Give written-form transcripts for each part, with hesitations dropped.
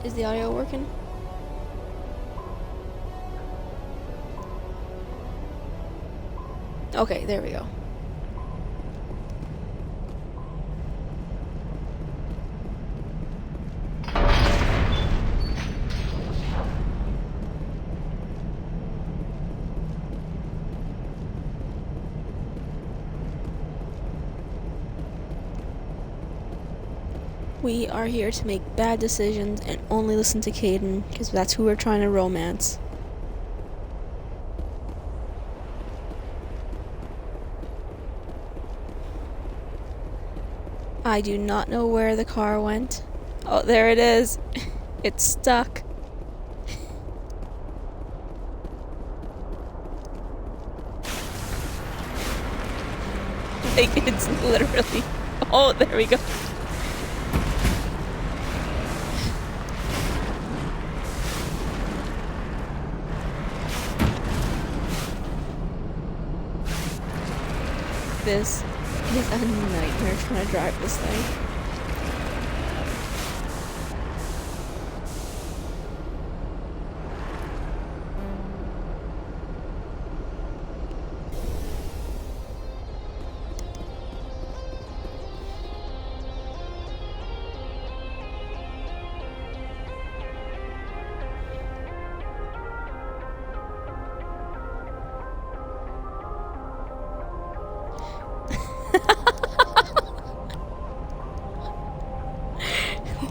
Is the audio working? Okay, there we go. We are here to make bad decisions and only listen to Caden, because that's who we're trying to romance. I do not know where the car went. Oh, there it is. It's stuck. Like, it's literally... Oh, there we go. This is a nightmare trying to drive this thing.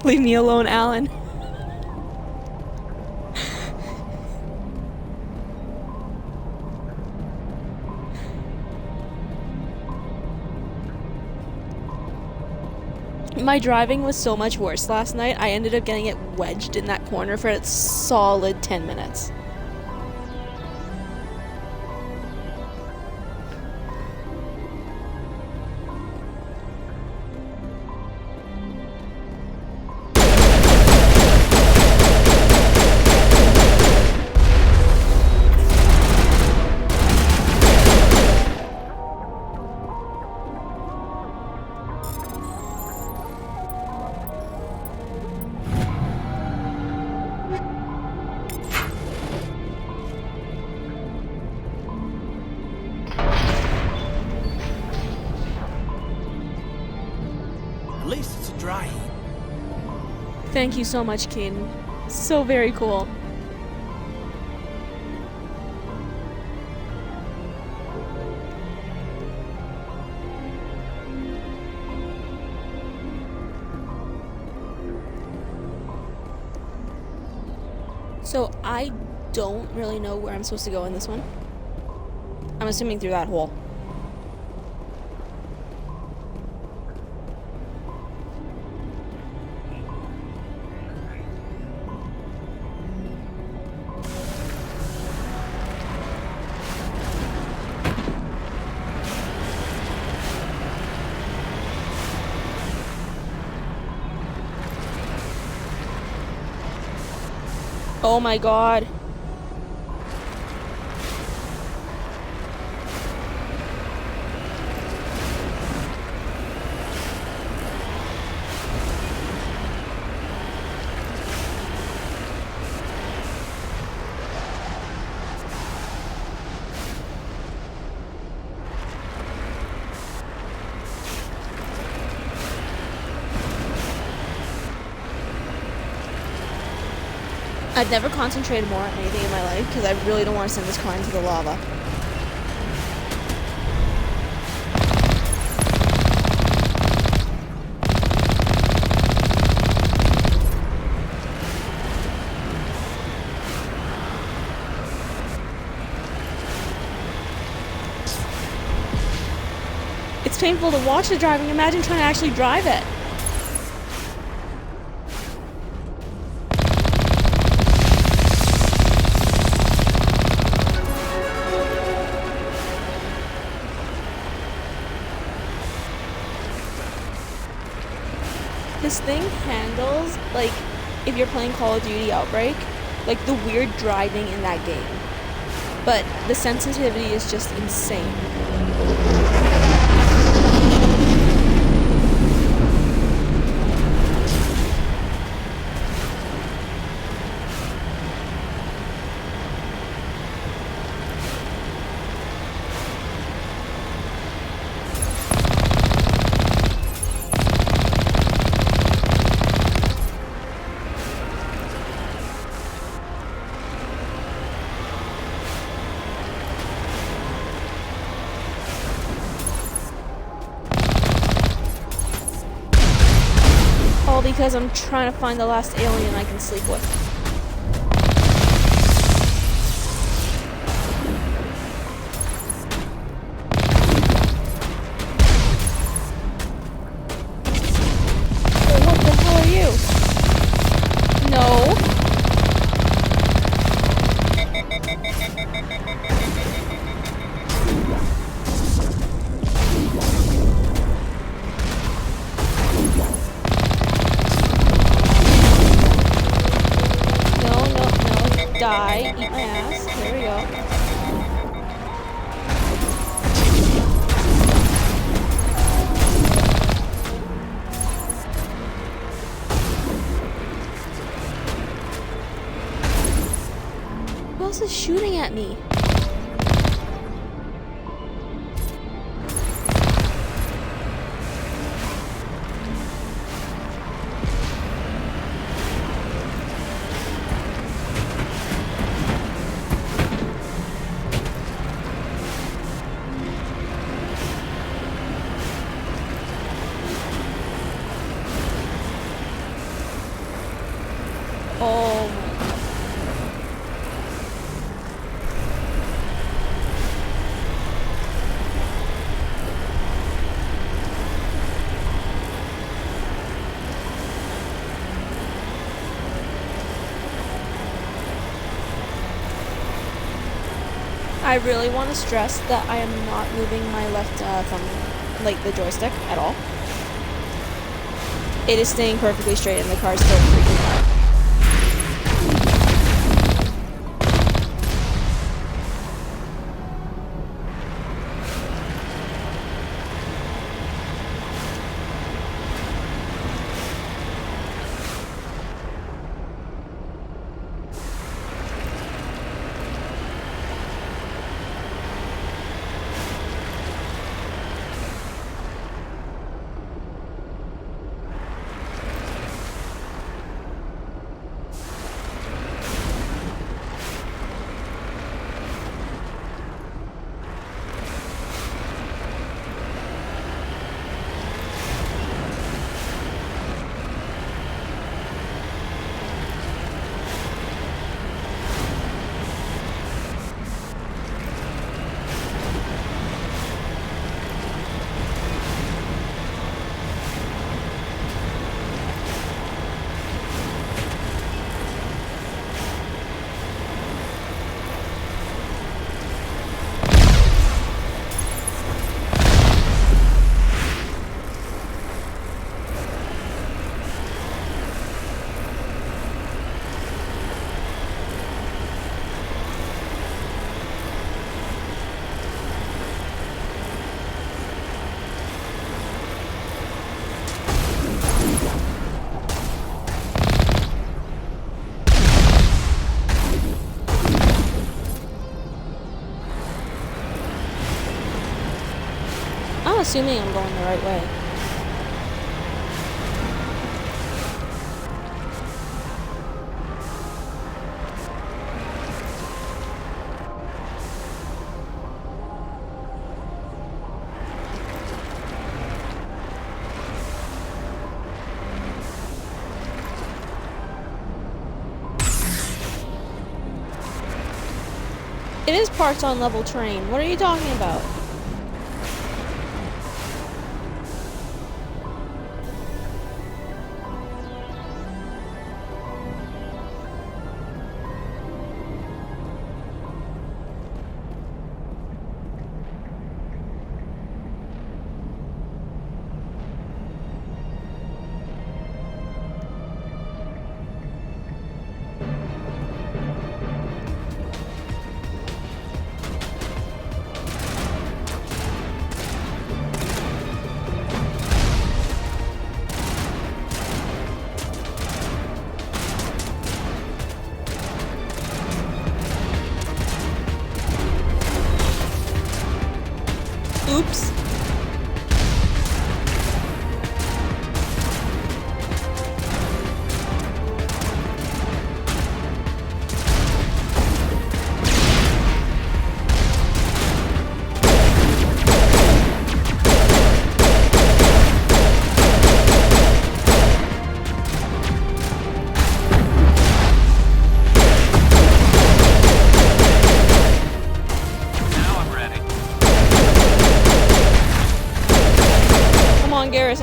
Leave me alone, Alan. My driving was so much worse last night, I ended up getting it wedged in that corner for a solid 10 minutes. At least it's a dry heat. Thank you so much, Caden. So very cool. So I don't really know where I'm supposed to go in this one. I'm assuming through that hole. Oh my god. I've never concentrated more on anything in my life because I really don't want to send this car into the lava. It's painful to watch the driving. Imagine trying to actually drive it. This thing handles, like, if you're playing Call of Duty Outbreak, like the weird driving in that game. But the sensitivity is just insane. because I'm trying to find the last alien I can sleep with. Oh, what the hell are you? No. Die, eat my ass. There we go. Who else is shooting at me? Oh my. I really want to stress that I am not moving my left thumb, like the joystick, at all. It is staying perfectly straight and the car is still freaking out. I'm assuming I'm going the right way. It is parked on level terrain. What are you talking about?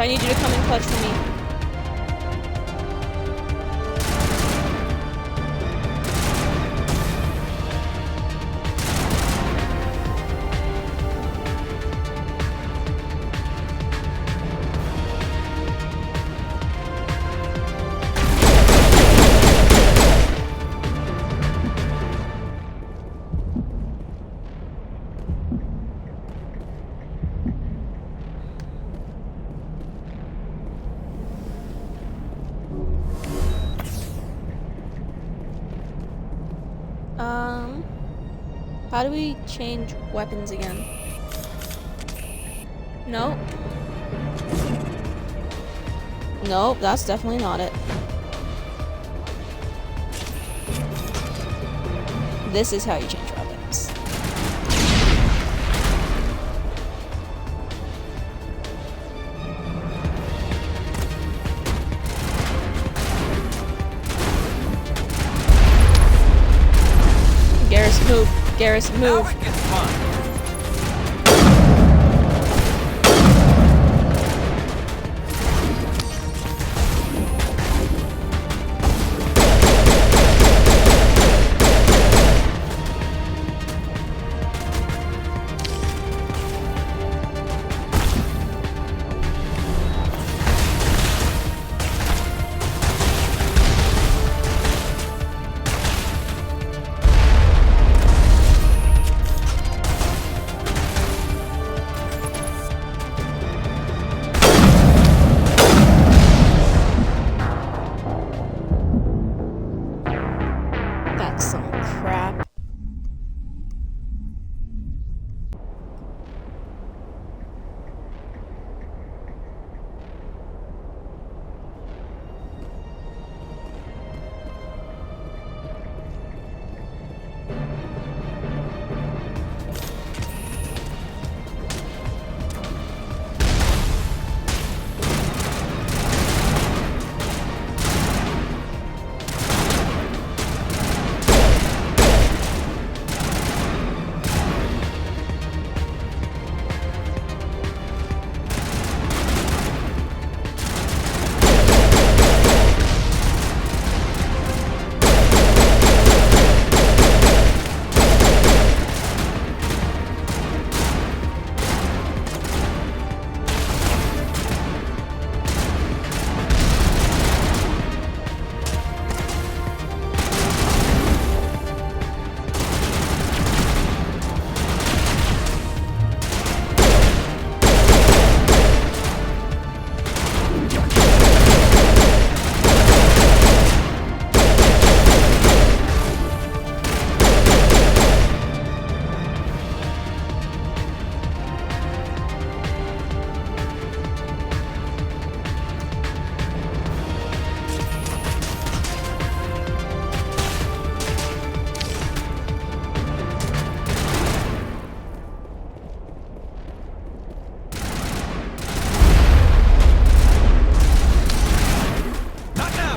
I need you to come in clutch for me. How do we change weapons again? Nope. Nope, that's definitely not it. This is how you change weapons. Garrus, move. Garrus, move. Now it gets fun. That's some crap.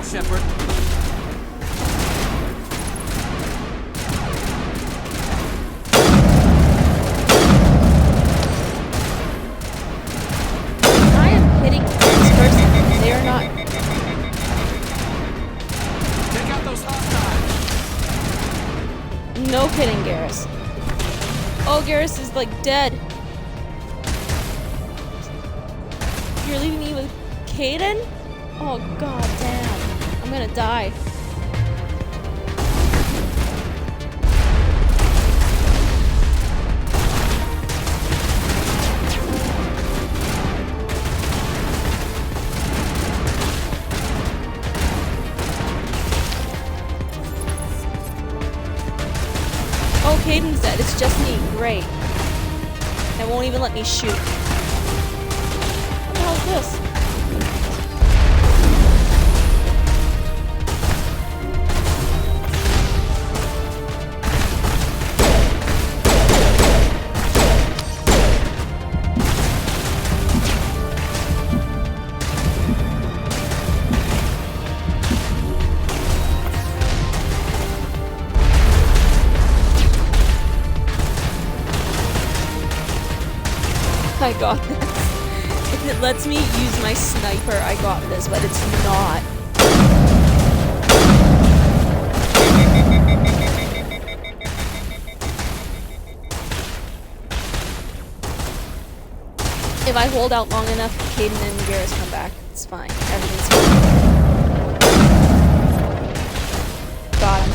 Shepard. I am hitting this person. They are not. Take out those hostiles. No kidding, Garrus. Oh, Garrus is like dead. You're leaving me with Kaidan? Oh, god damn. I'm gonna die. Oh, Kaidan's dead. It's just me. Great. It won't even let me shoot. What the hell is this? I got this. Isn't it lets me use my sniper. I got this, but it's not. If I hold out long enough, Caden and Garrus come back. It's fine. Everything's fine. Got him.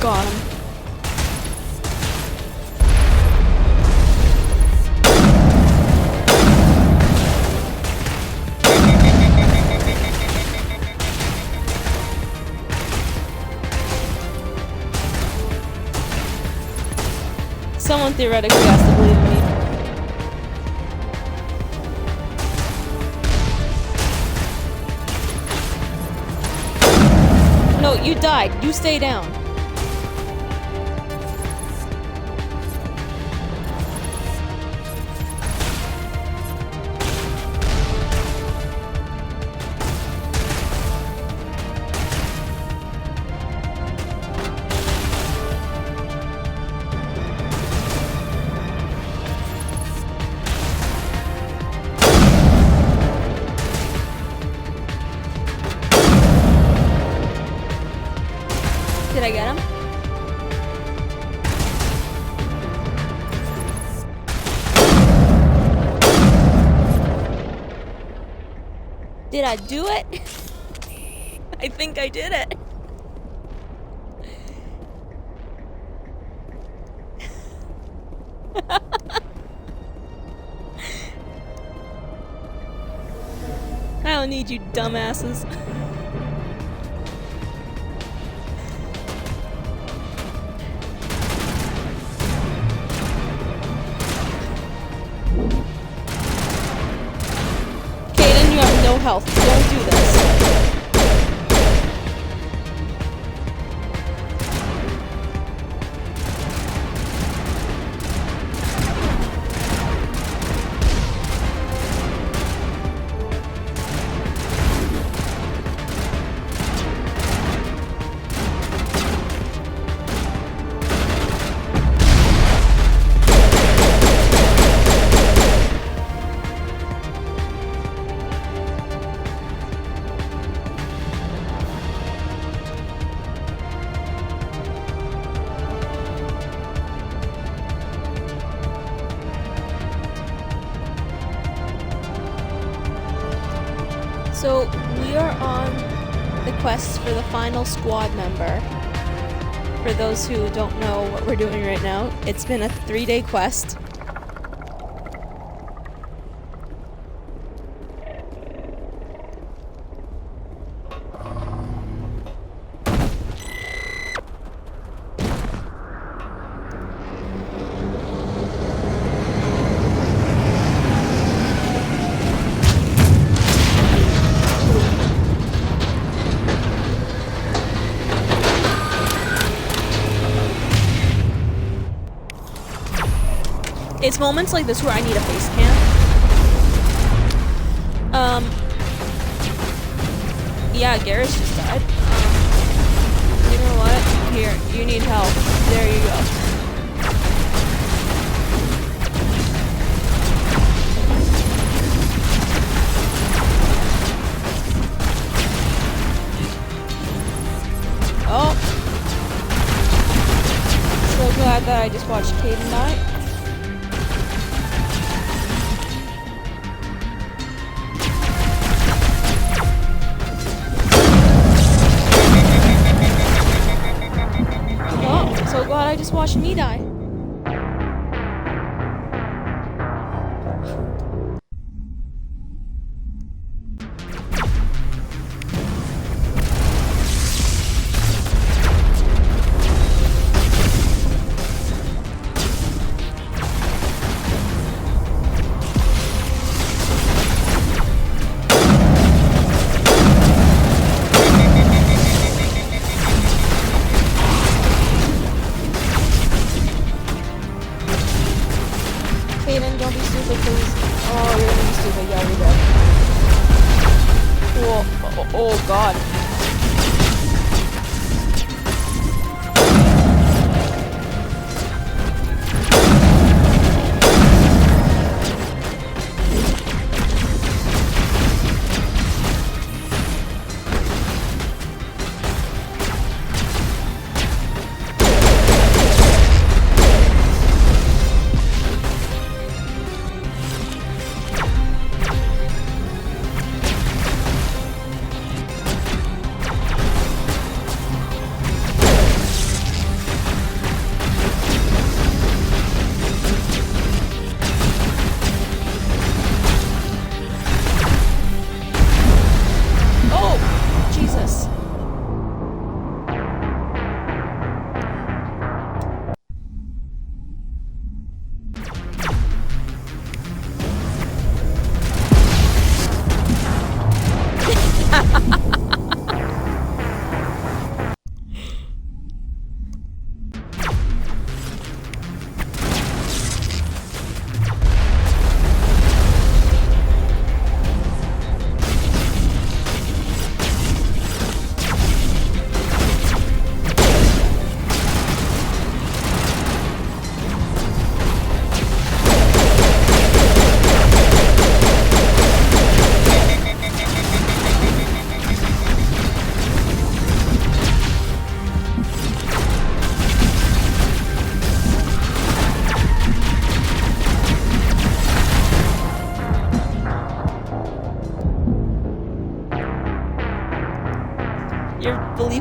Got him. Someone theoretically has to believe in me. No, you died. You stay down. Did I get him? Did I do it? I think I did it. I don't need you dumbasses. No health. Don't do this. So we are on the quest for the final squad member. For those who don't know what we're doing right now, it's been a 3-day quest. It's moments like this where I need a face cam. Yeah, Garrus just died. You know what? Here, you need help. There you go. Oh. So glad that I just watched Caden die. So glad I just watched me die.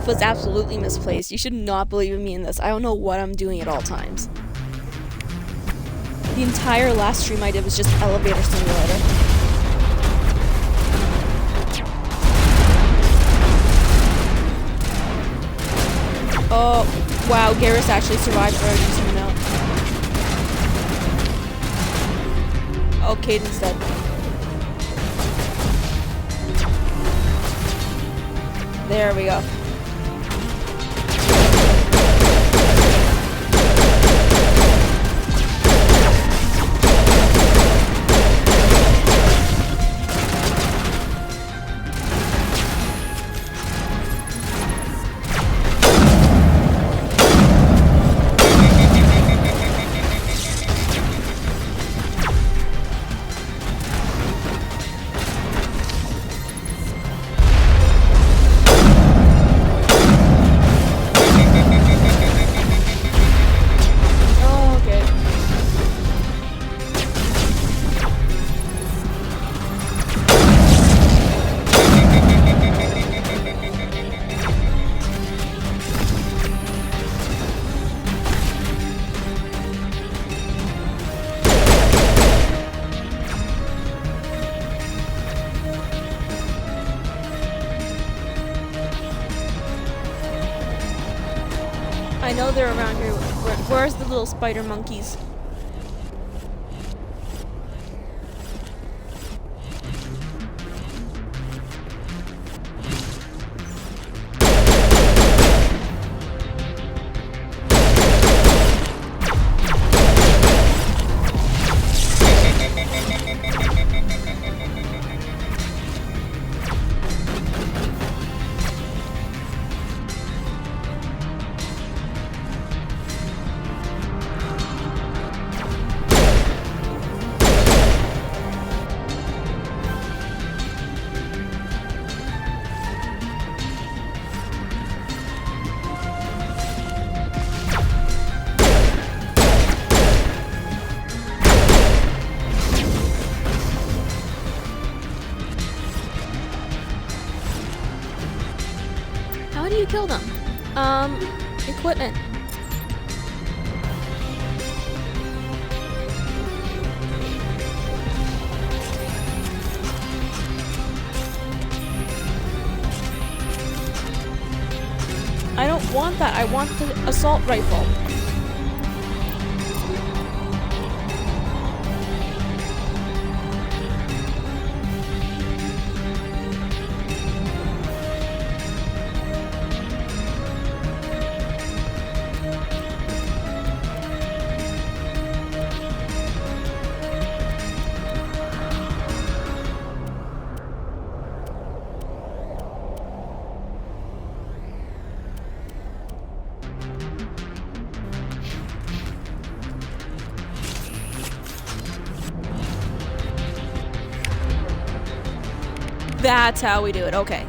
belief was absolutely misplaced. You should not believe in me in this. I don't know what I'm doing at all times. The entire last stream I did was just Elevator Simulator. Oh, wow, Garrus actually survived for a decent amount. Oh, Caden's dead. There we go. I know they're around here. Where's the little spider monkeys? How do you kill them? Equipment. I don't want that. I want the assault rifle. That's how we do it. Okay.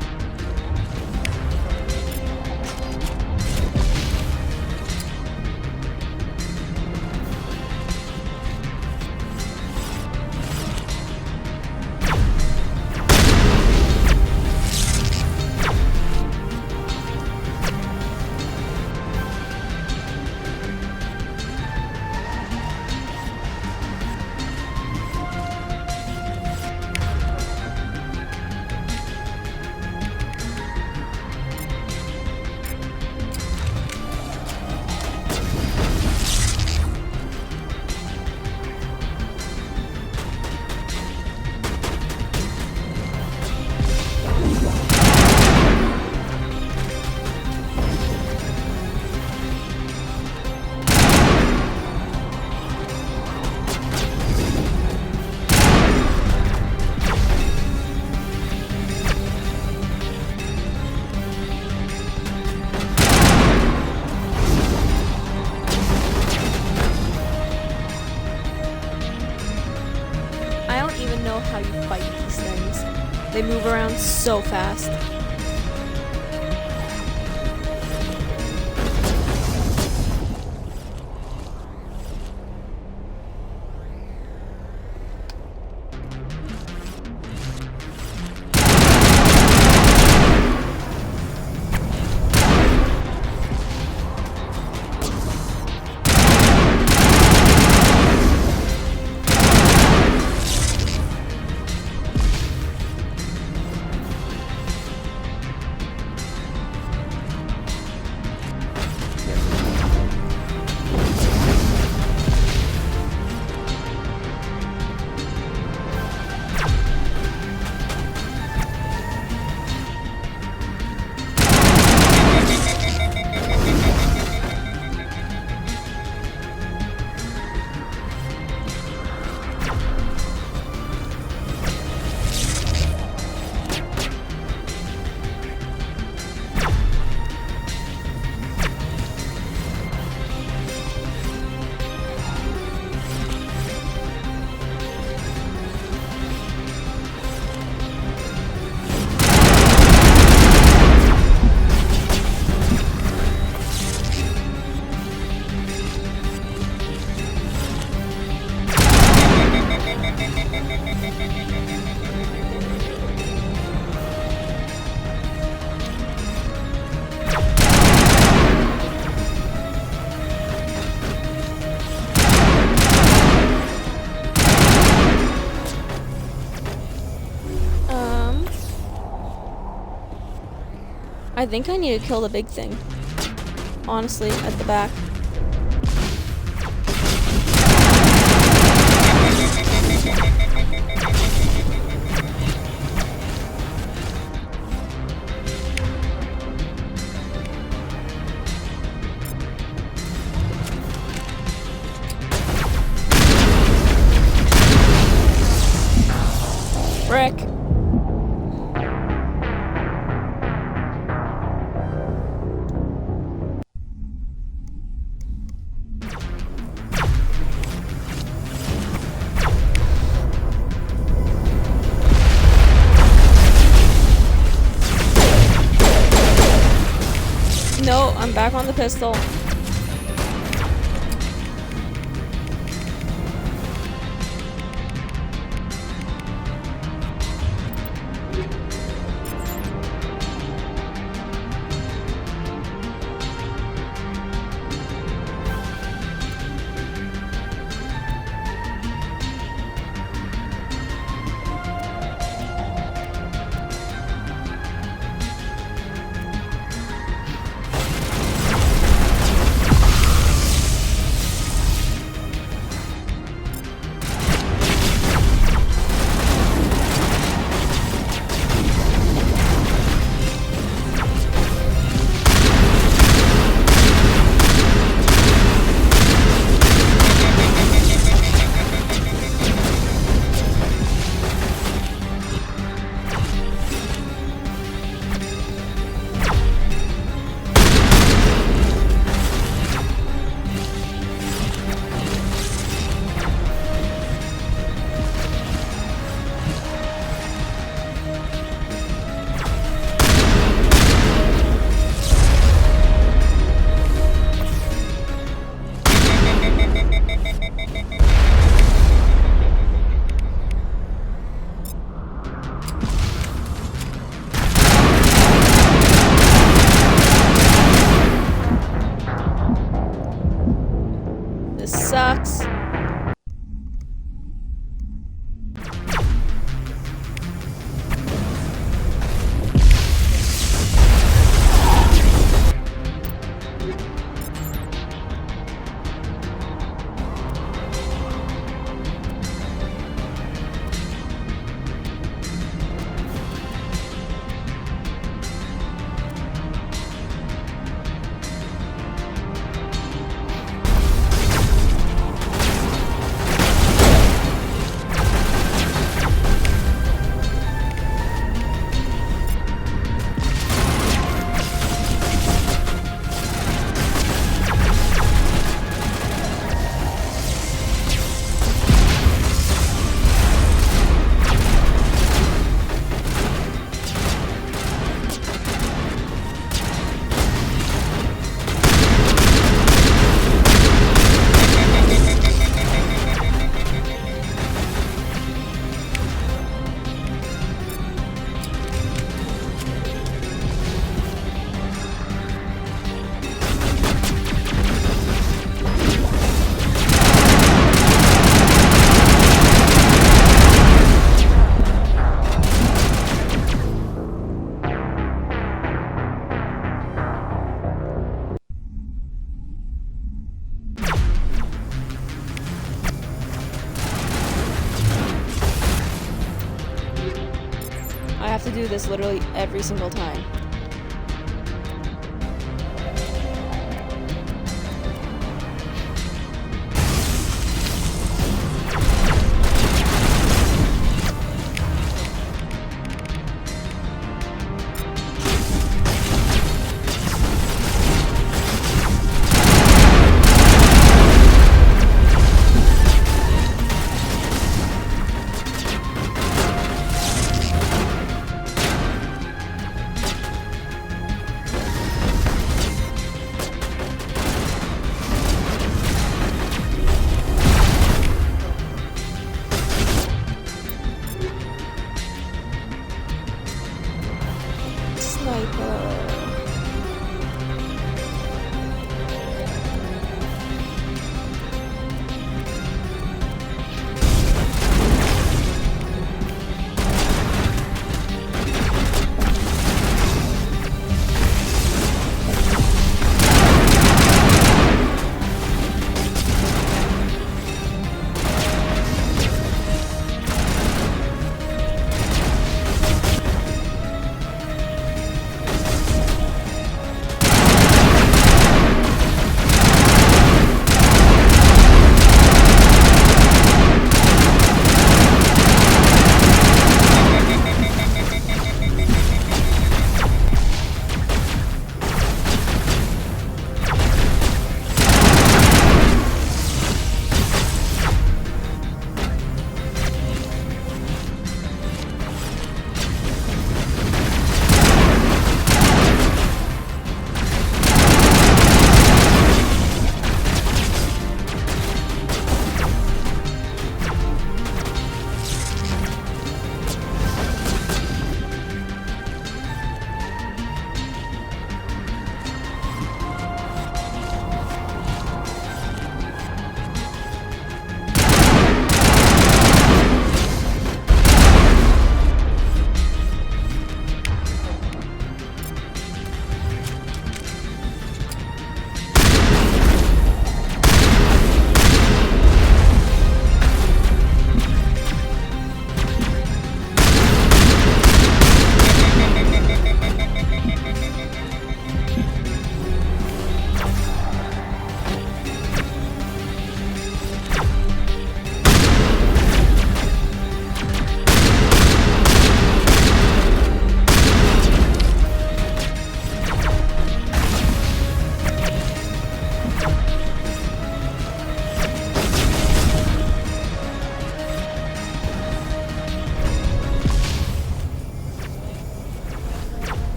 Know how you fight these things. They move around so fast. I think I need to kill the big thing. Honestly, at the back. Frick. No, I'm back on the pistol. This sucks. I have to do this literally every single time.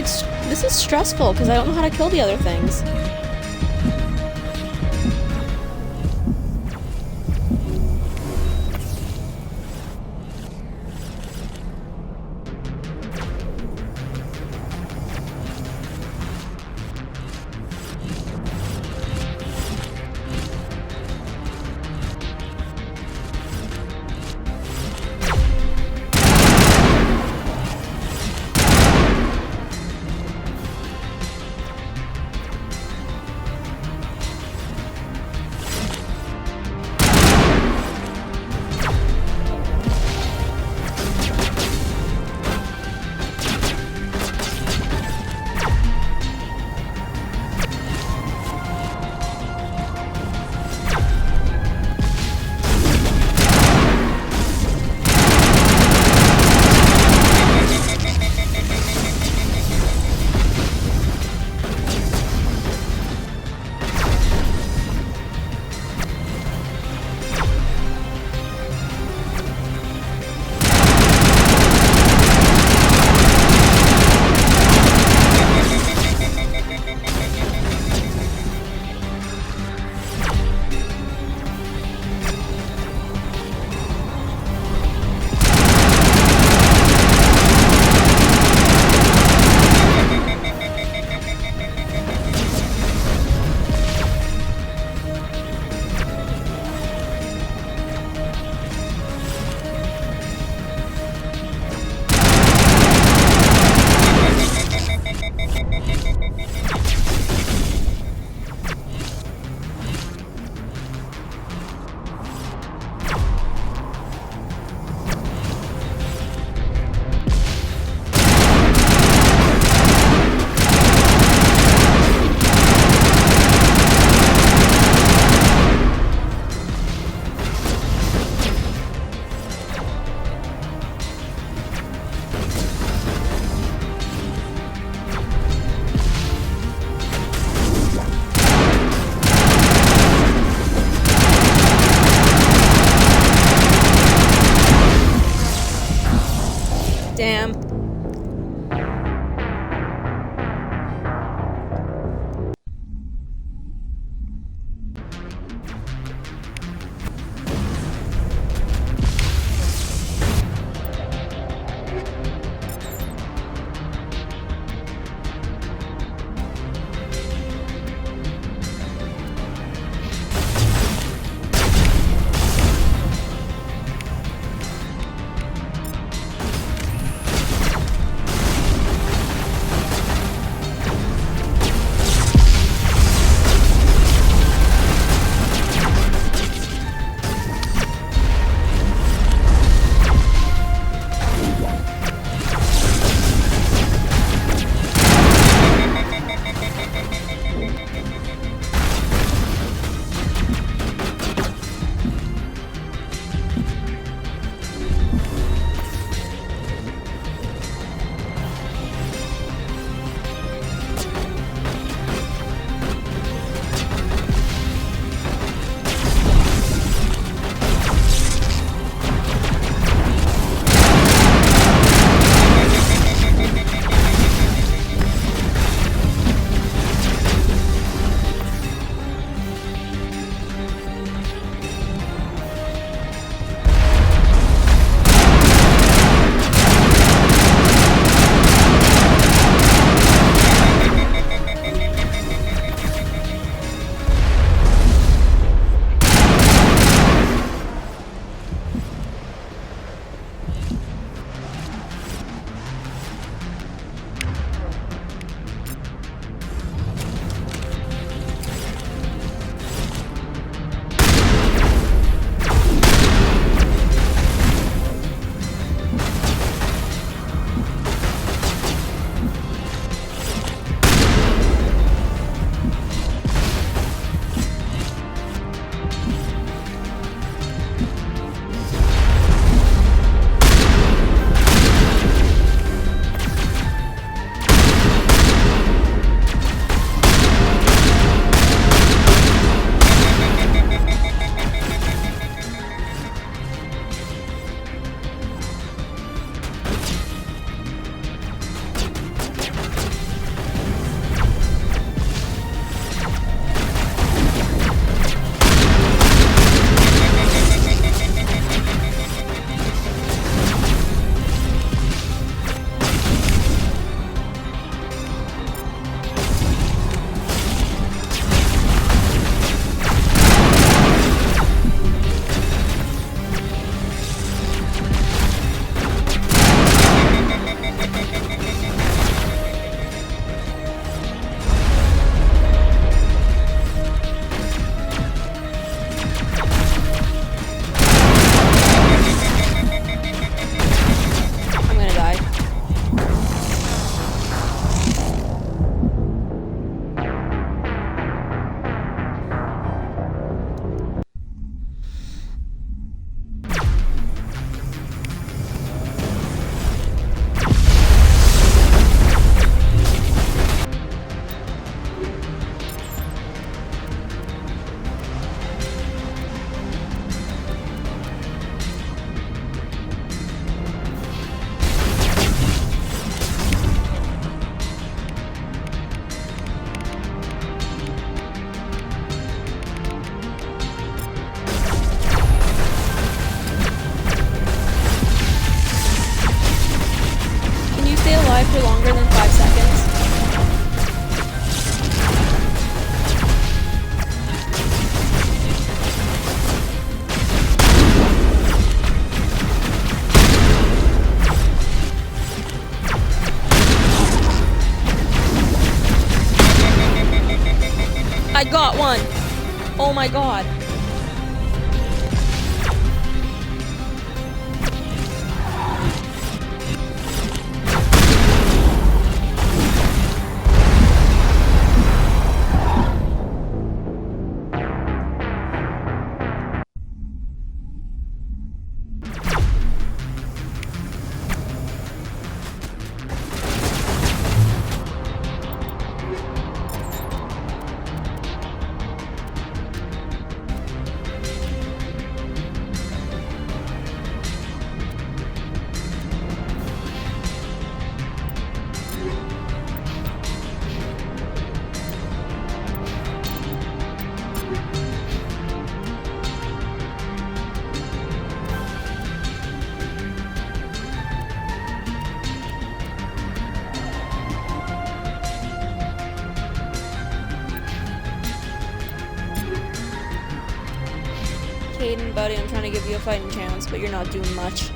this is stressful because I don't know how to kill the other things. Oh my god. Caden, buddy, I'm trying to give you a fighting chance, but you're not doing much.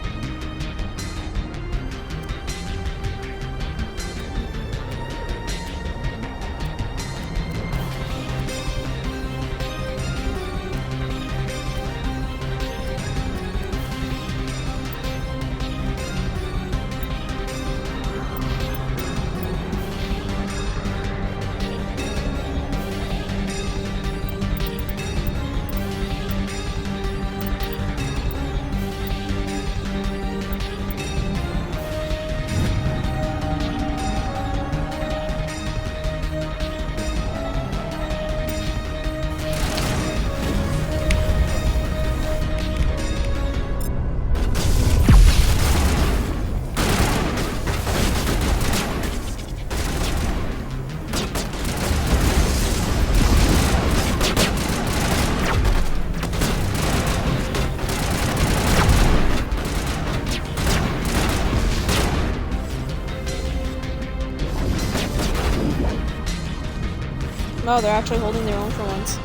Wow, they're actually holding their own for once.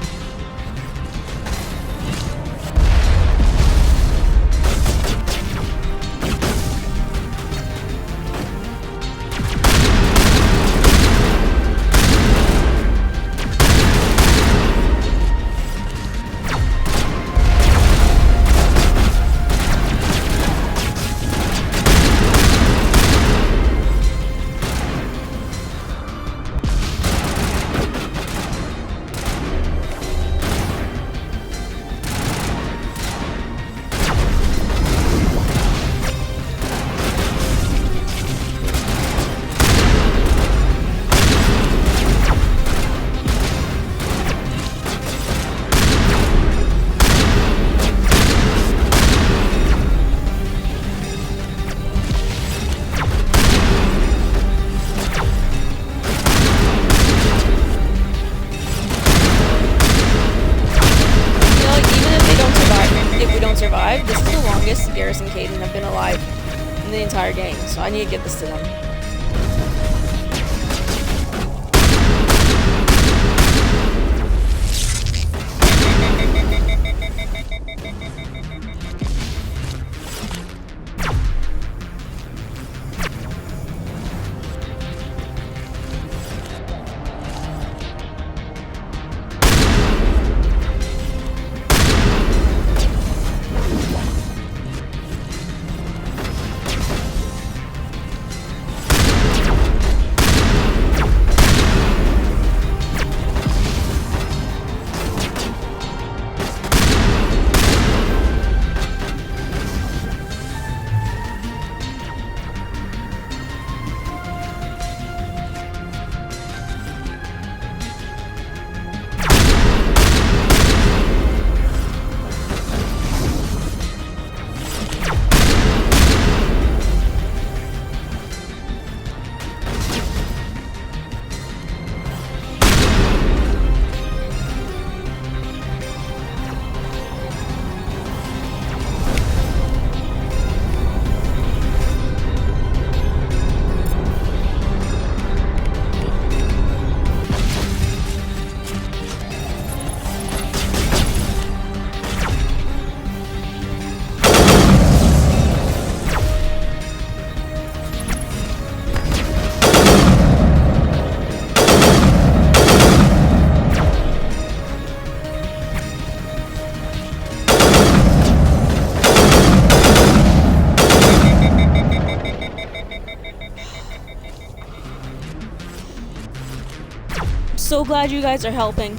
Survive. This is the longest Garrus and Caden have been alive in the entire game, so I need to get this to them. so glad you guys are helping.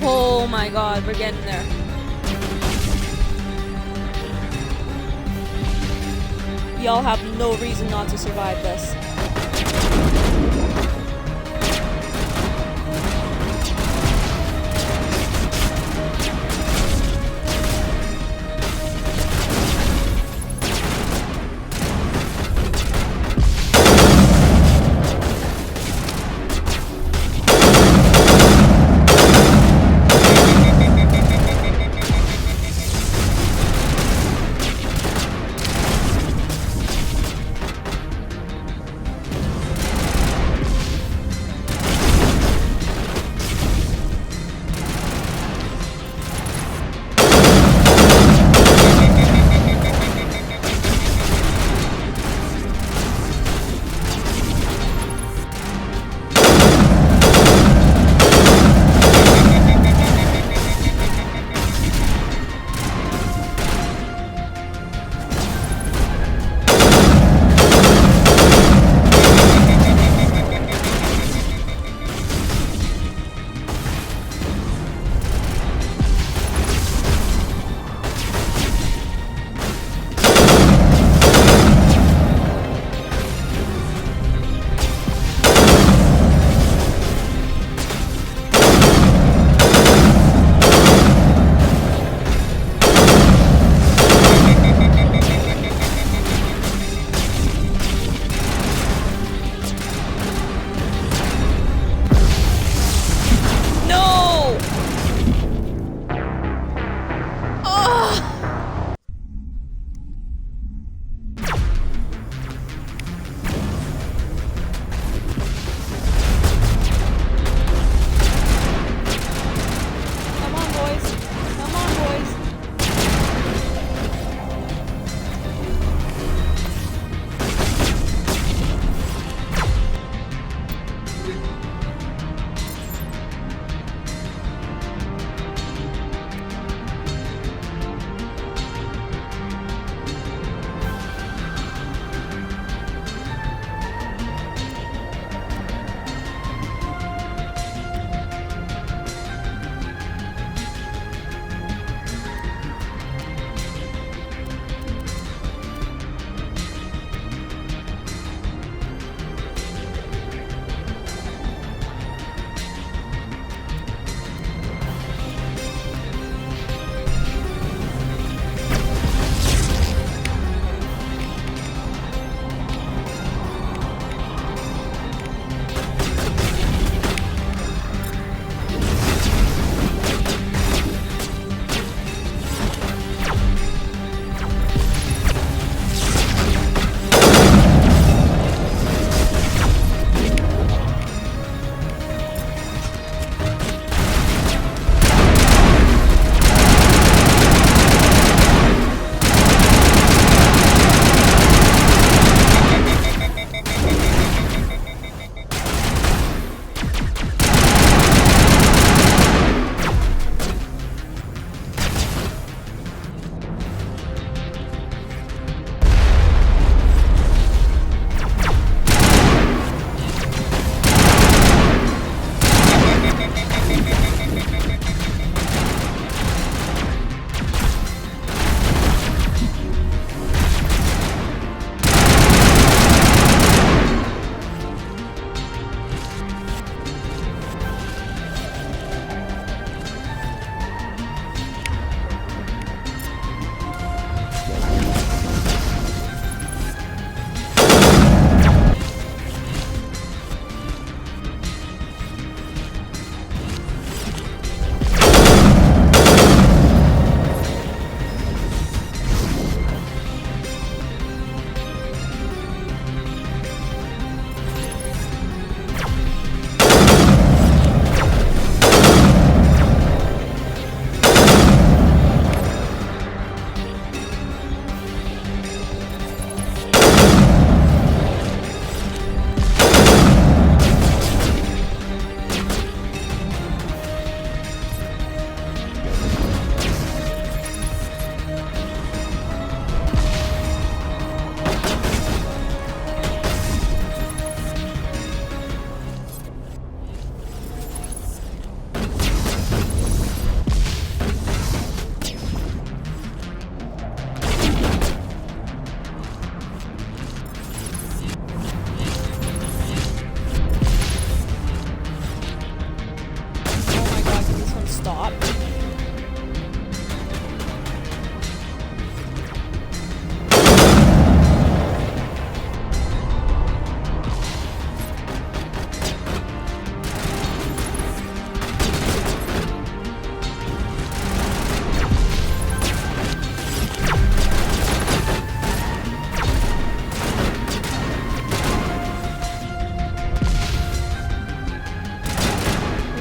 Oh my god, we're getting there. Y'all have no reason not to survive this.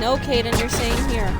No, Caden, you're staying here.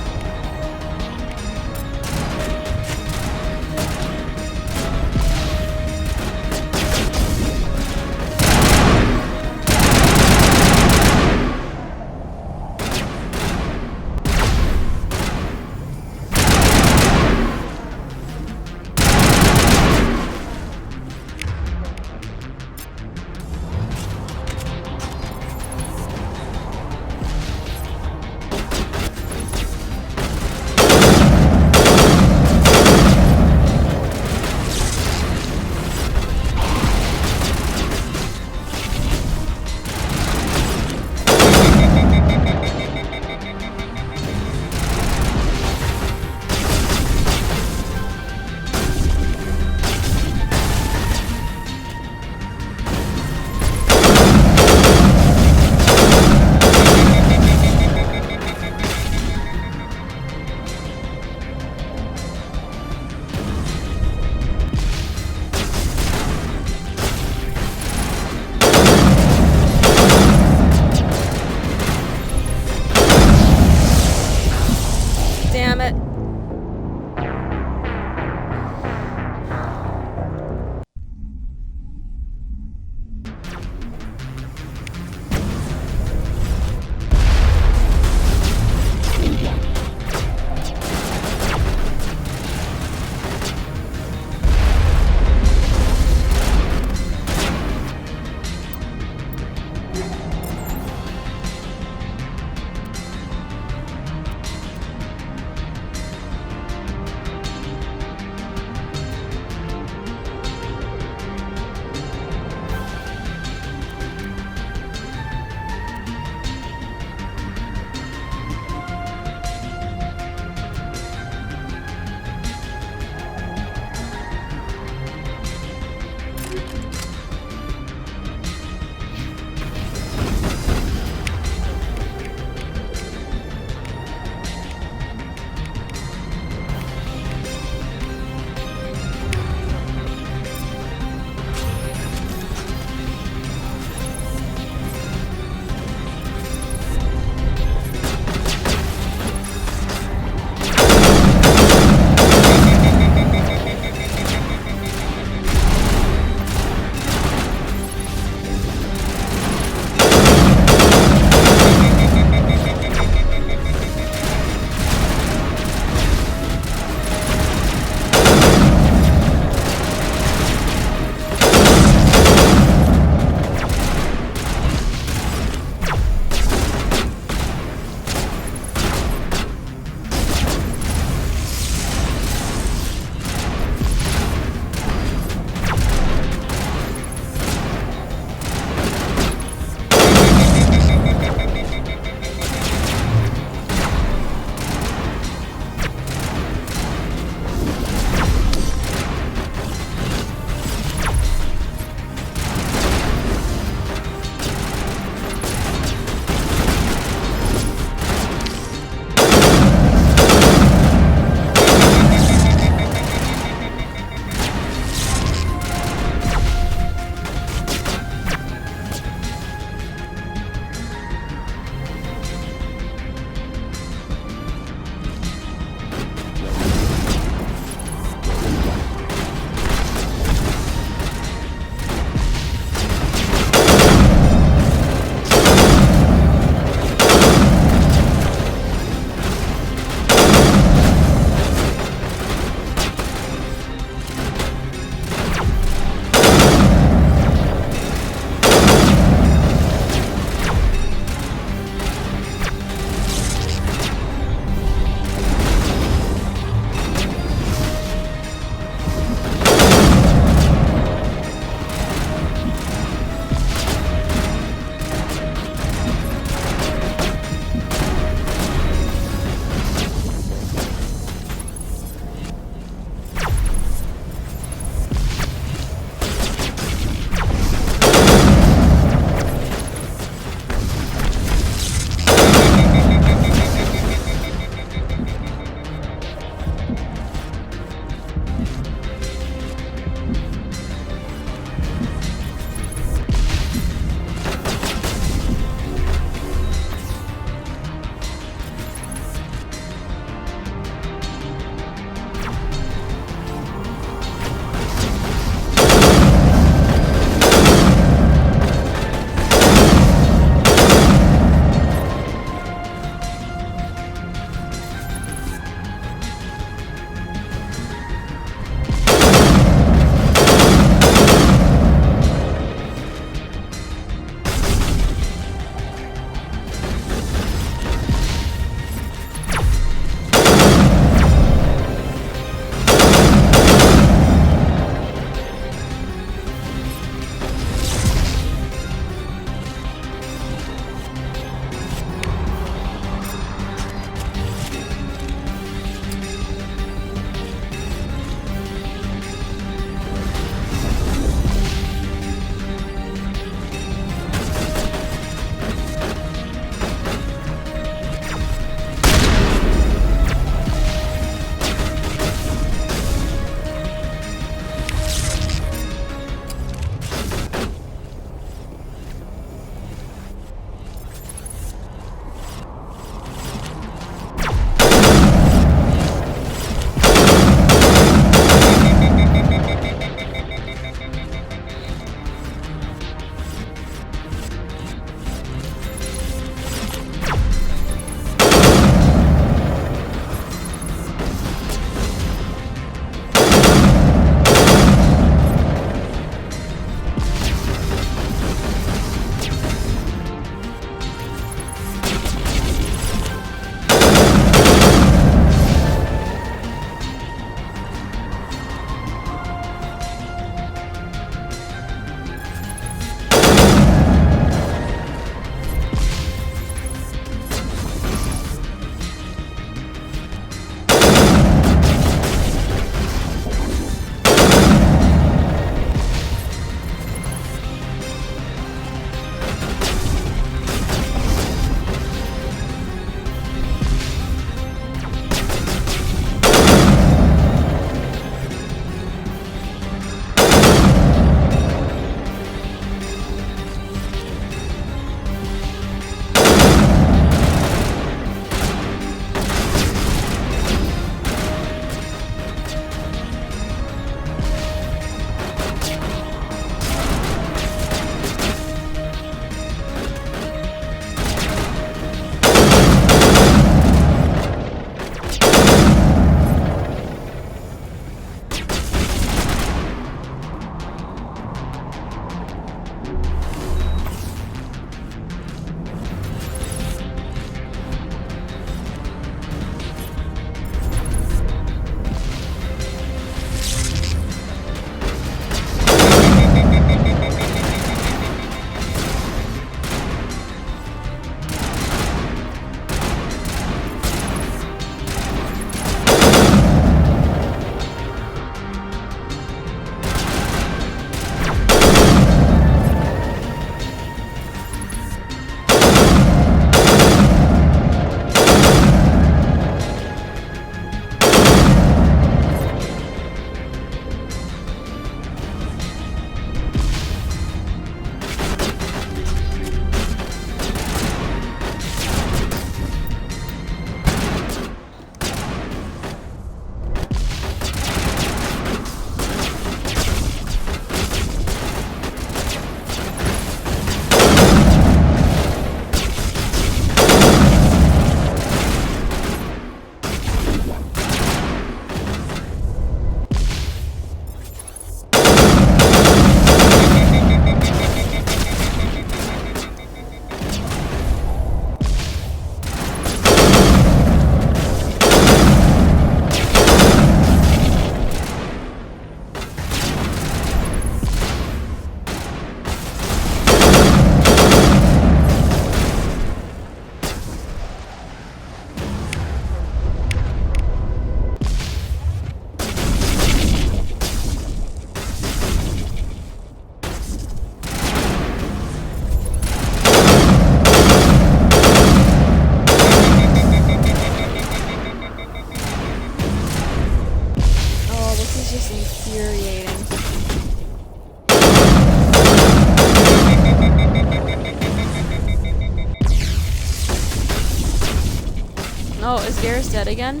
Oh, is Garrus dead again?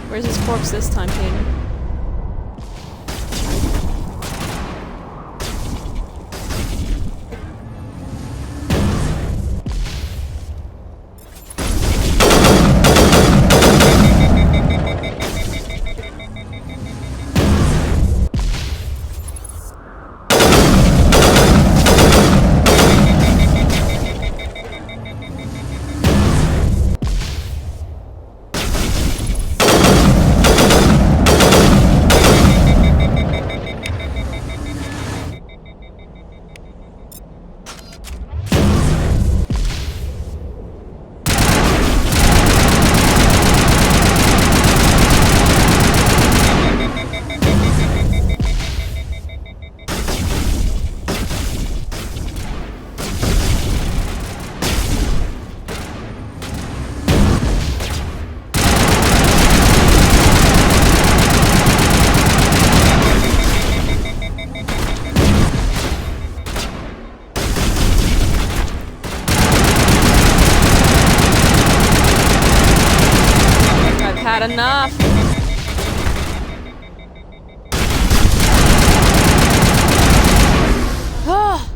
Where's his corpse this time, Peyton? Had enough. Oh.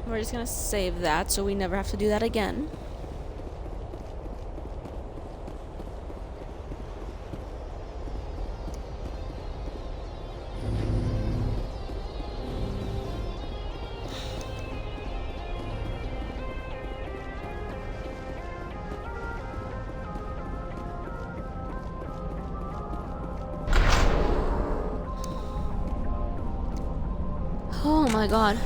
We're just gonna save that so we never have to do that again. Oh my god.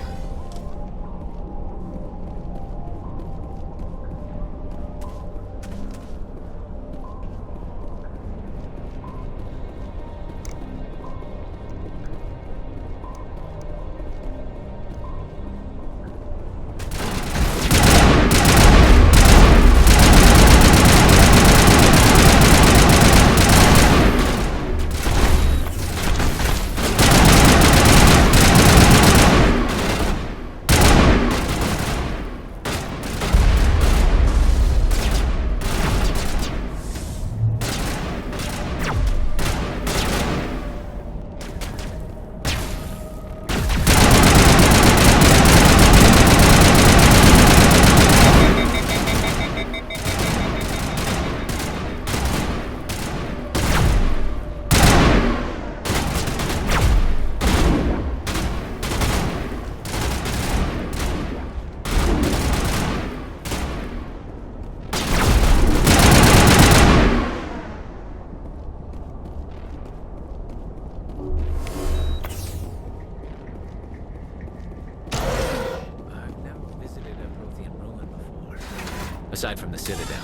Aside from the Citadel.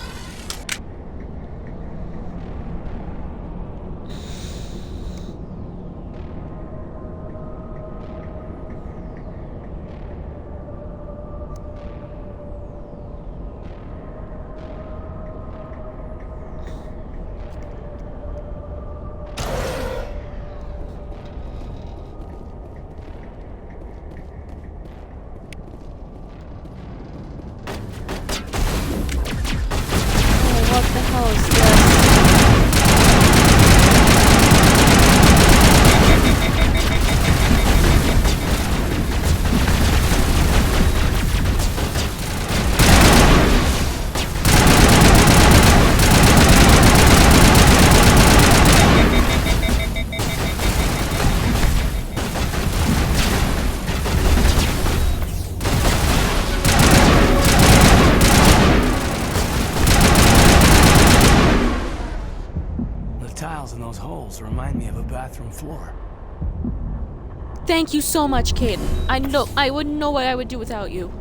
holes remind me of a bathroom floor. Thank you so much, Caden. I wouldn't know what I would do without you.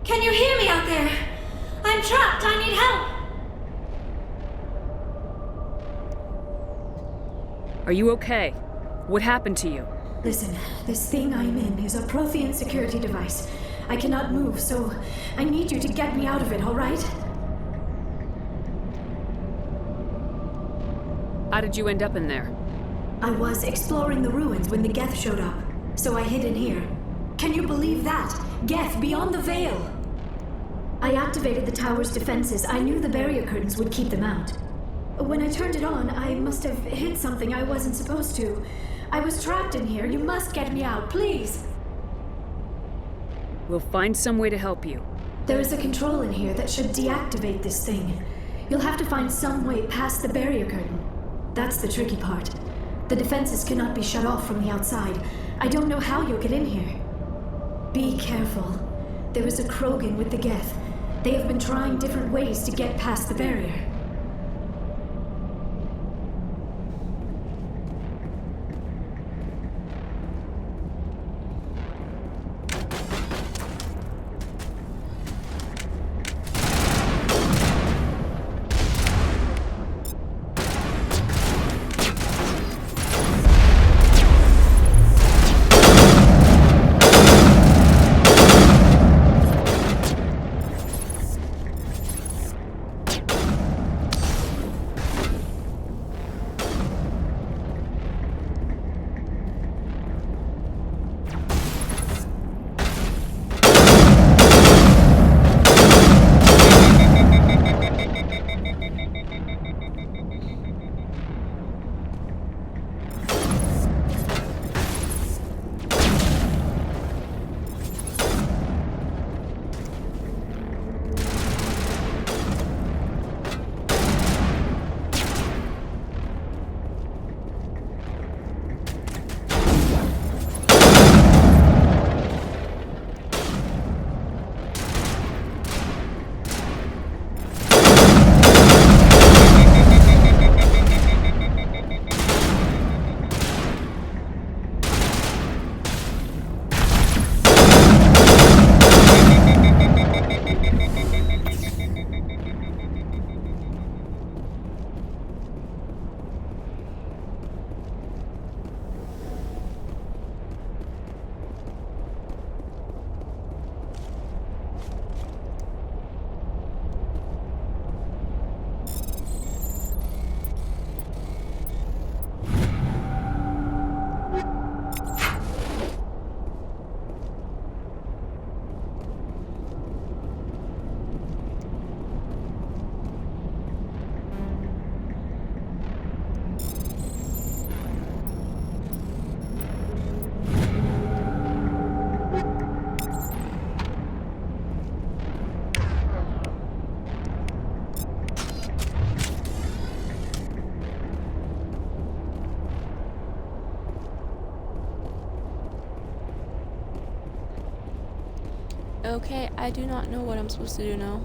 Can you hear me out there? I'm trapped. I need help. Are you okay? What happened to you? Listen, this thing I'm in is a Prothean security device. I cannot move, so I need you to get me out of it, all right? How did you end up in there? I was exploring the ruins when the Geth showed up, so I hid in here. Can you believe that? Geth beyond the veil! I activated the tower's defenses. I knew the barrier curtains would keep them out. When I turned it on, I must have hit something I wasn't supposed to. I was trapped in here. You must get me out, please! We'll find some way to help you. There is a control in here that should deactivate this thing. You'll have to find some way past the barrier curtain. That's the tricky part. The defenses cannot be shut off from the outside. I don't know how you'll get in here. Be careful. There is a Krogan with the Geth. They have been trying different ways to get past the barrier. Okay, I do not know what I'm supposed to do now.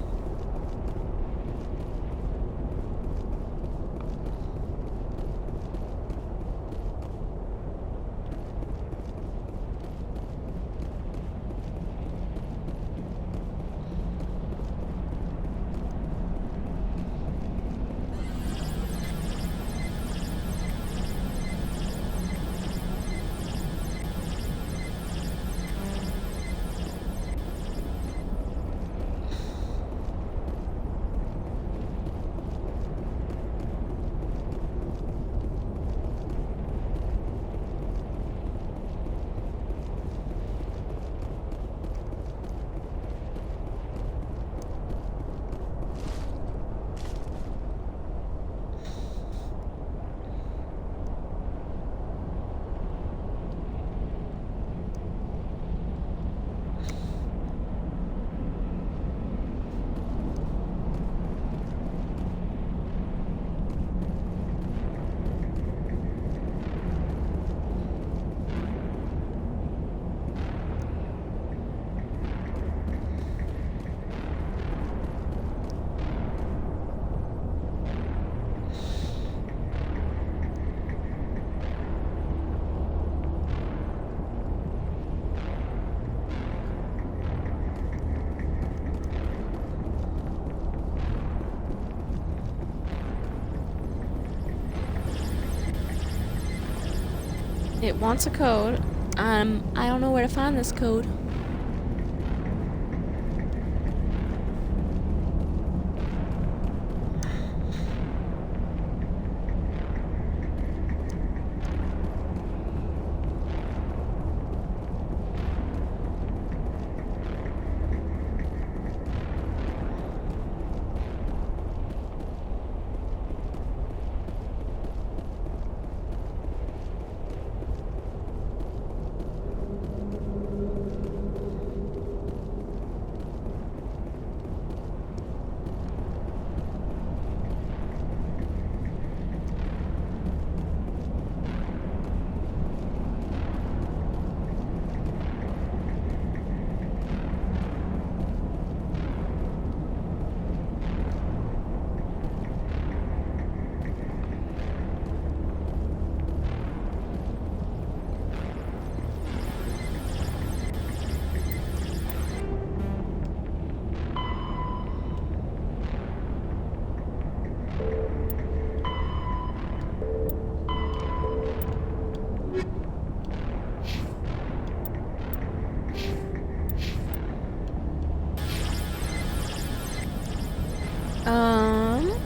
It wants a code. I don't know where to find this code. Um...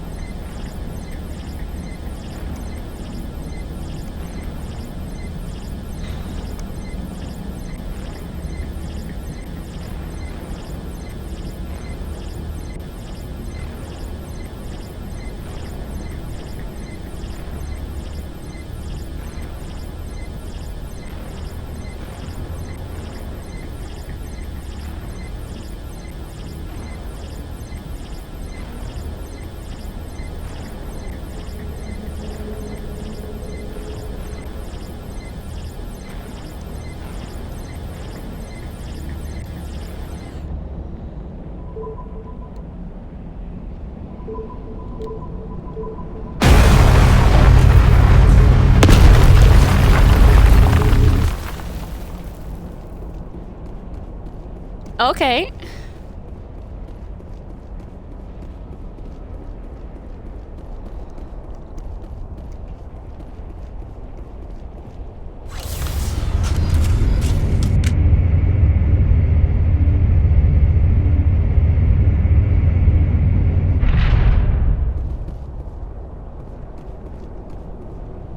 Okay.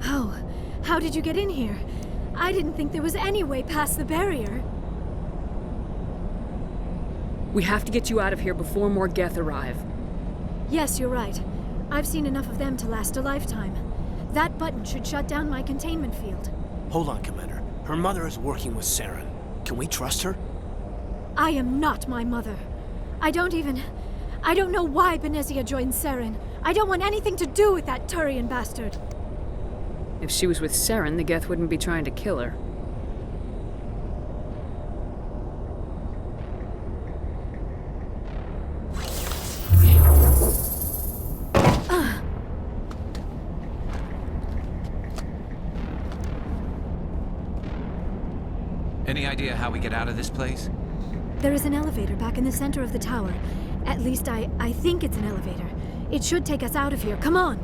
Oh, how did you get in here? I didn't think there was any way past the barrier. We have to get you out of here before more Geth arrive. Yes, you're right. I've seen enough of them to last a lifetime. That button should shut down my containment field. Hold on, Commander. Her mother is working with Saren. Can we trust her? I am not my mother. I don't know why Benezia joined Saren. I don't want anything to do with that Turian bastard. If she was with Saren, the Geth wouldn't be trying to kill her. Any idea how we get out of this place? There is an elevator back in the center of the tower. At least I think it's an elevator. It should take us out of here. Come on!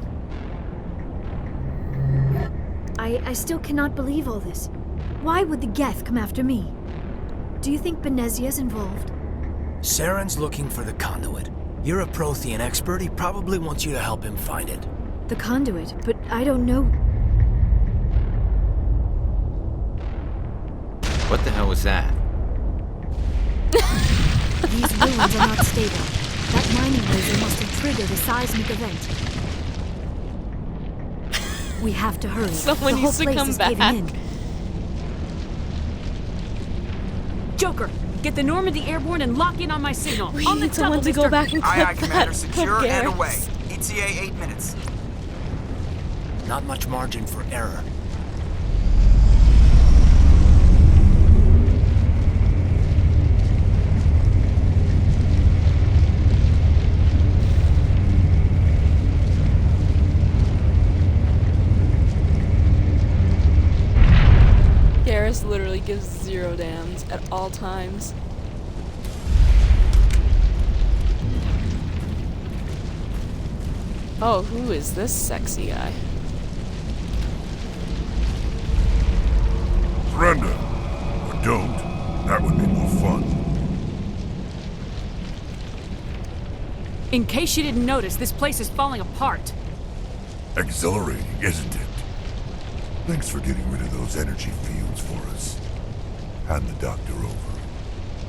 I still cannot believe all this. Why would the Geth come after me? Do you think Benezia's involved? Saren's looking for the conduit. You're a Prothean expert. He probably wants you to help him find it. The conduit, but I don't know. What the hell was that? These ruins are not stable. That mining laser must have triggered a seismic event. We have to hurry. Someone the whole needs to place come is back. caving in. Joker, get the Normandy airborne and lock in on my signal. We on the need someone double, to go mister. back and clip Aye, aye, Commander. that Secure of and Garrus. away. ETA 8 minutes. Not much margin for error. Garrus literally gives 0 damns at all times. Oh, who is this sexy guy? Surrender. Or don't. That would be more fun. In case you didn't notice, this place is falling apart. Exhilarating, isn't it? Thanks for getting rid of those energy fields for us. Hand the doctor over.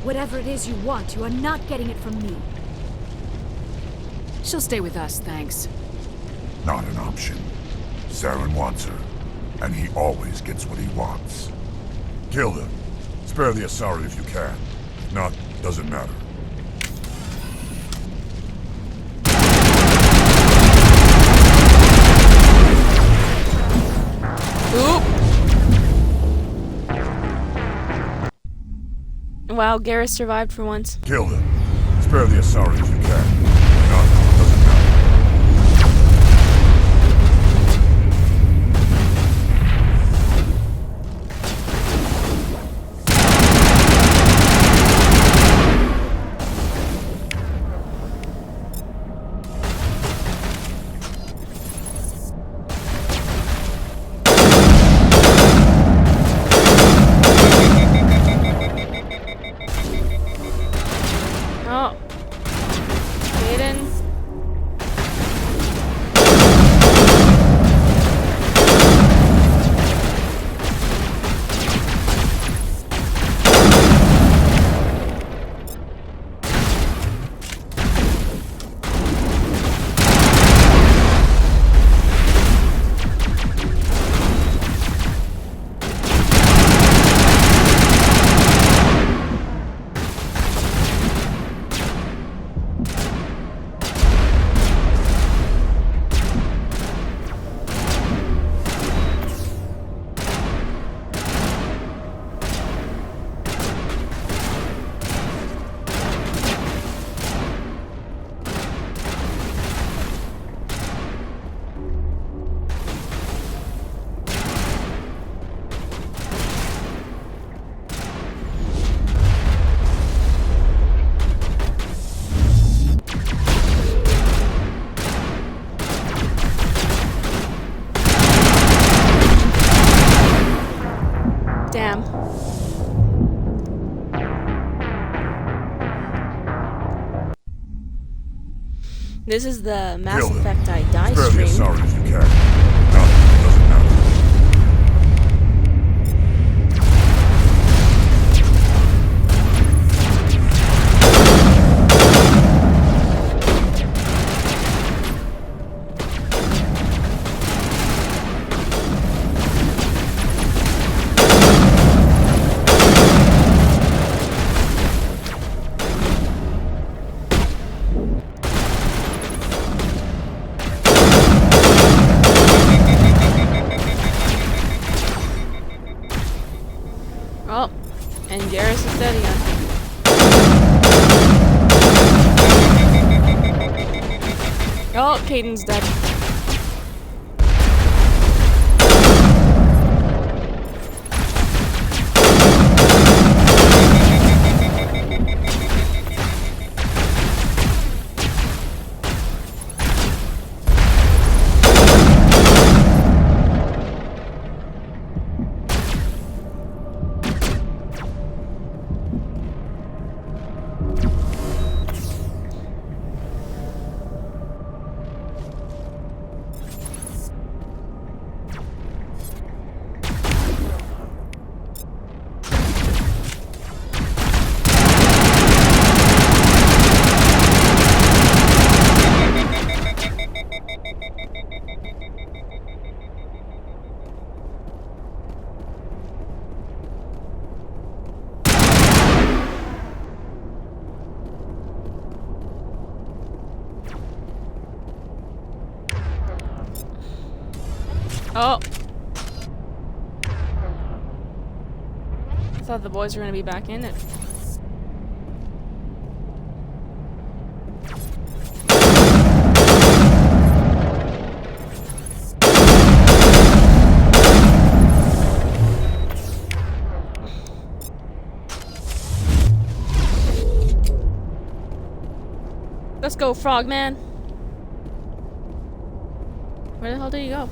Whatever it is you want, you are not getting it from me. She'll stay with us, thanks. Not an option. Saren wants her, and he always gets what he wants. Kill him. Spare the Asari if you can. If not, doesn't matter. Oop. Wow, Garrus survived for once. Kill him. Spare the Asari if you can. If not, doesn't matter. Oh. Aiden. Damn. This is the Mass Kill him. Effect I Die Spare the stream. Asari if you can. If not, doesn't matter. Oh, and Garrus is dead again. Oh, Caden's dead. Oh. I thought the boys were gonna be back in it. Let's go, Frogman. Where the hell did he go?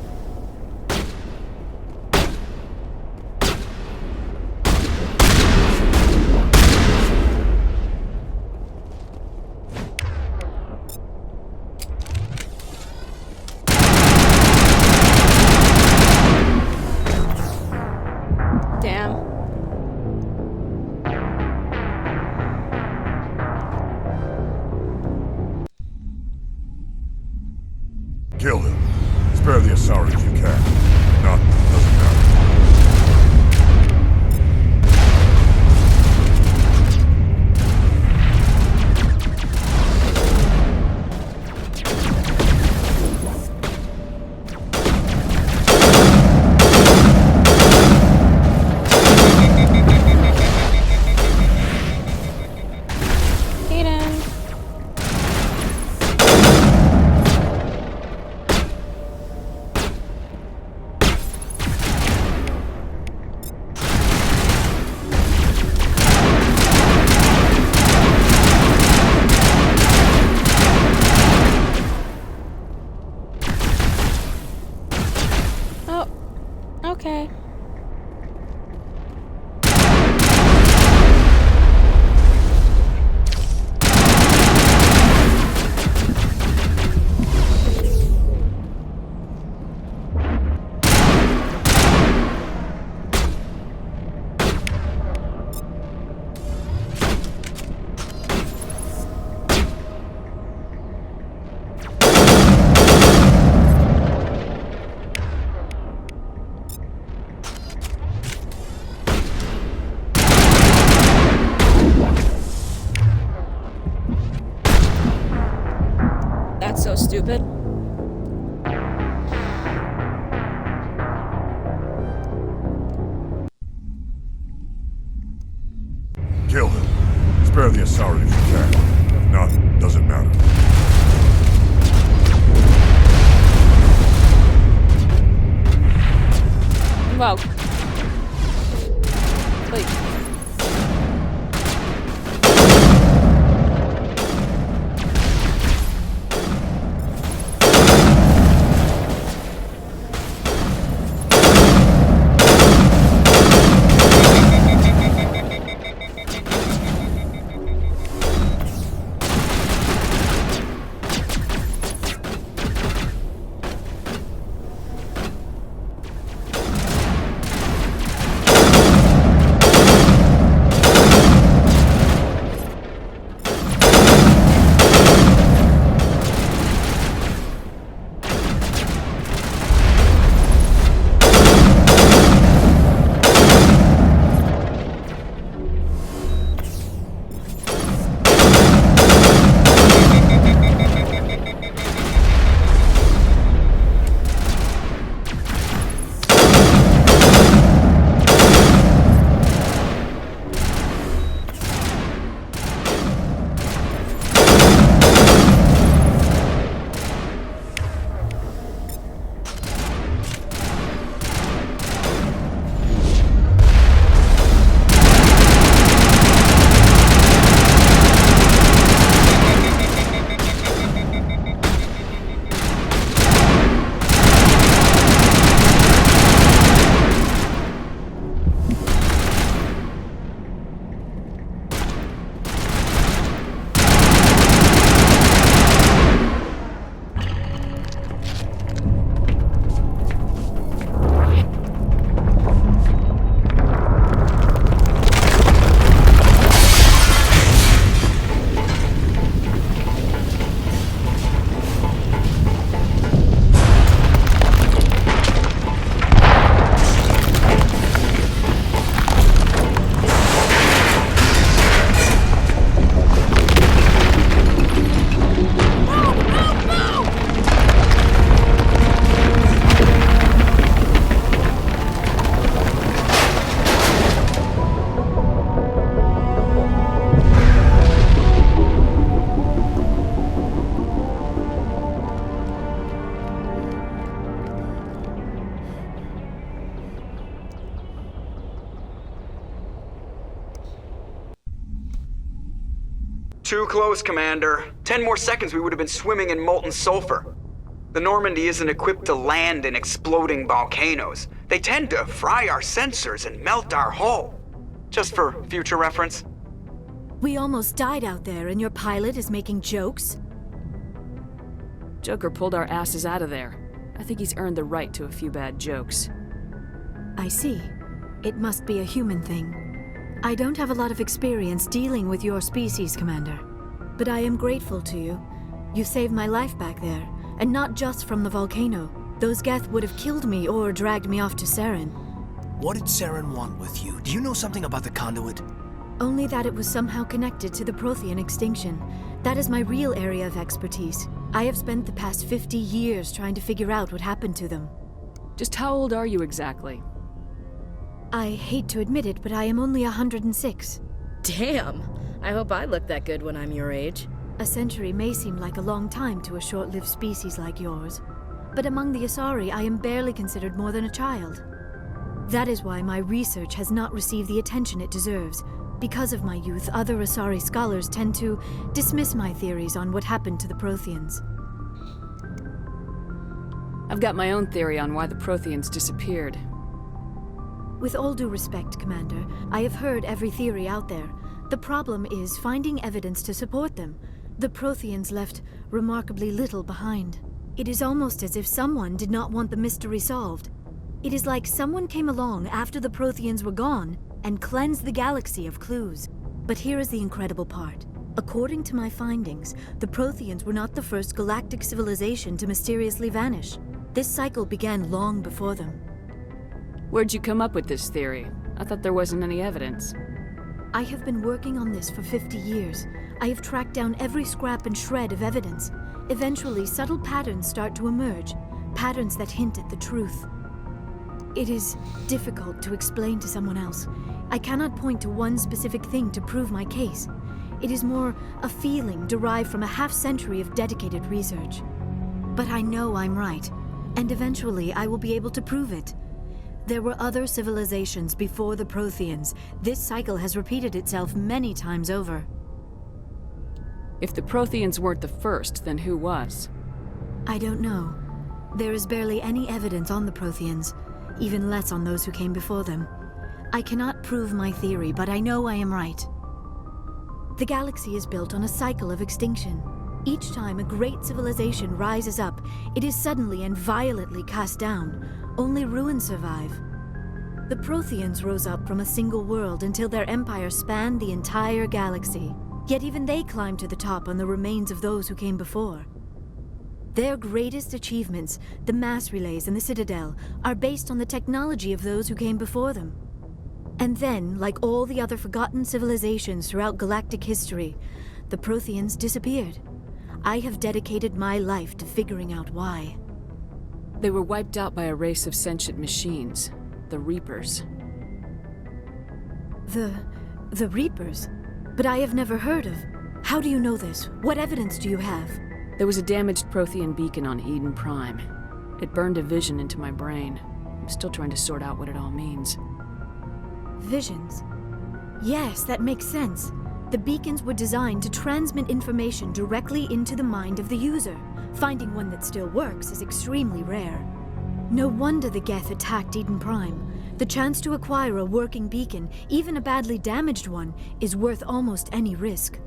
stupid. Kill him. Spare the Asari if you can. If not, doesn't matter. Wow. Like. Too close, Commander. 10 more seconds we would have been swimming in molten sulfur. The Normandy isn't equipped to land in exploding volcanoes. They tend to fry our sensors and melt our hull. Just for future reference. We almost died out there, and your pilot is making jokes? Joker pulled our asses out of there. I think he's earned the right to a few bad jokes. I see. It must be a human thing. I don't have a lot of experience dealing with your species, Commander. But I am grateful to you. You saved my life back there, and not just from the volcano. Those Geth would have killed me or dragged me off to Saren. What did Saren want with you? Do you know something about the conduit? Only that it was somehow connected to the Prothean extinction. That is my real area of expertise. I have spent the past 50 years trying to figure out what happened to them. Just how old are you exactly? I hate to admit it, but I am only 106. Damn! I hope I look that good when I'm your age. A century may seem like a long time to a short-lived species like yours, but among the Asari, I am barely considered more than a child. That is why my research has not received the attention it deserves. Because of my youth, other Asari scholars tend to dismiss my theories on what happened to the Protheans. I've got my own theory on why the Protheans disappeared. With all due respect, Commander, I have heard every theory out there. The problem is finding evidence to support them. The Protheans left remarkably little behind. It is almost as if someone did not want the mystery solved. It is like someone came along after the Protheans were gone and cleansed the galaxy of clues. But here is the incredible part. According to my findings, the Protheans were not the first galactic civilization to mysteriously vanish. This cycle began long before them. Where'd you come up with this theory? I thought there wasn't any evidence. I have been working on this for 50 years. I have tracked down every scrap and shred of evidence. Eventually, subtle patterns start to emerge, patterns that hint at the truth. It is difficult to explain to someone else. I cannot point to one specific thing to prove my case. It is more a feeling derived from a half-century of dedicated research. But I know I'm right, and eventually I will be able to prove it. There were other civilizations before the Protheans. This cycle has repeated itself many times over. If the Protheans weren't the first, then who was? I don't know. There is barely any evidence on the Protheans, even less on those who came before them. I cannot prove my theory, but I know I am right. The galaxy is built on a cycle of extinction. Each time a great civilization rises up, it is suddenly and violently cast down. Only ruins survive. The Protheans rose up from a single world until their empire spanned the entire galaxy. Yet even they climbed to the top on the remains of those who came before. Their greatest achievements, the mass relays and the Citadel, are based on the technology of those who came before them. And then, like all the other forgotten civilizations throughout galactic history, the Protheans disappeared. I have dedicated my life to figuring out why. They were wiped out by a race of sentient machines, the Reapers. The Reapers? But I have never heard of. How do you know this? What evidence do you have? There was a damaged Prothean beacon on Eden Prime. It burned a vision into my brain. I'm still trying to sort out what it all means. Visions? Yes, that makes sense. The beacons were designed to transmit information directly into the mind of the user. Finding one that still works is extremely rare. No wonder the Geth attacked Eden Prime. The chance to acquire a working beacon, even a badly damaged one, is worth almost any risk.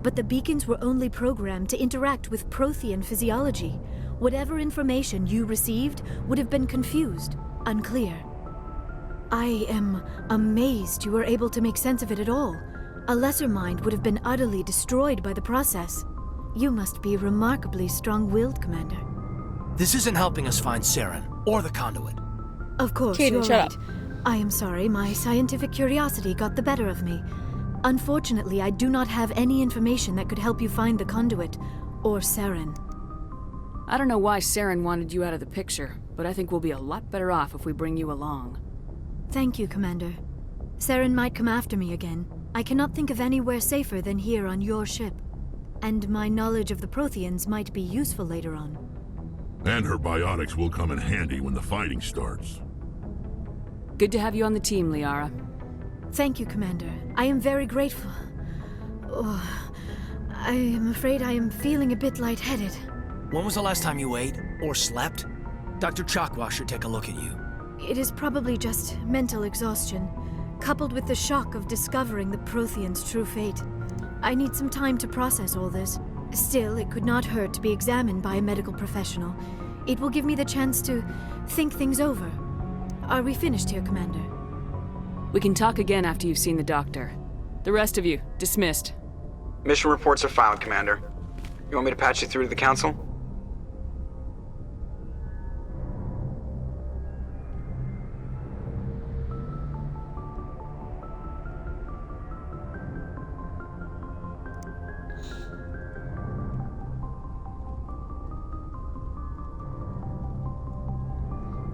But the beacons were only programmed to interact with Prothean physiology. Whatever information you received would have been confused, unclear. I am amazed you were able to make sense of it at all. A lesser mind would have been utterly destroyed by the process. You must be remarkably strong-willed, Commander. This isn't helping us find Saren, or the Conduit. Of course, Kaden, you're shut right. up. I am sorry, my scientific curiosity got the better of me. Unfortunately, I do not have any information that could help you find the Conduit, or Saren. I don't know why Saren wanted you out of the picture, but I think we'll be a lot better off if we bring you along. Thank you, Commander. Saren might come after me again. I cannot think of anywhere safer than here on your ship. And my knowledge of the Protheans might be useful later on. And her biotics will come in handy when the fighting starts. Good to have you on the team, Liara. Thank you, Commander. I am very grateful. Oh, I am afraid I am feeling a bit lightheaded. When was the last time you ate, or slept? Dr. Chakwa should take a look at you. It is probably just mental exhaustion, coupled with the shock of discovering the Protheans' true fate. I need some time to process all this. Still, it could not hurt to be examined by a medical professional. It will give me the chance to think things over. Are we finished here, Commander? We can talk again after you've seen the doctor. The rest of you, dismissed. Mission reports are filed, Commander. You want me to patch you through to the Council?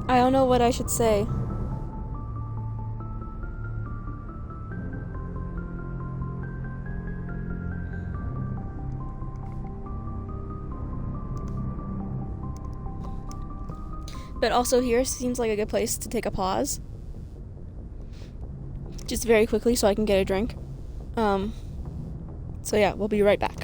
I don't know what I should say. But also here seems like a good place to take a pause. Just very quickly so I can get a drink. So yeah, we'll be right back.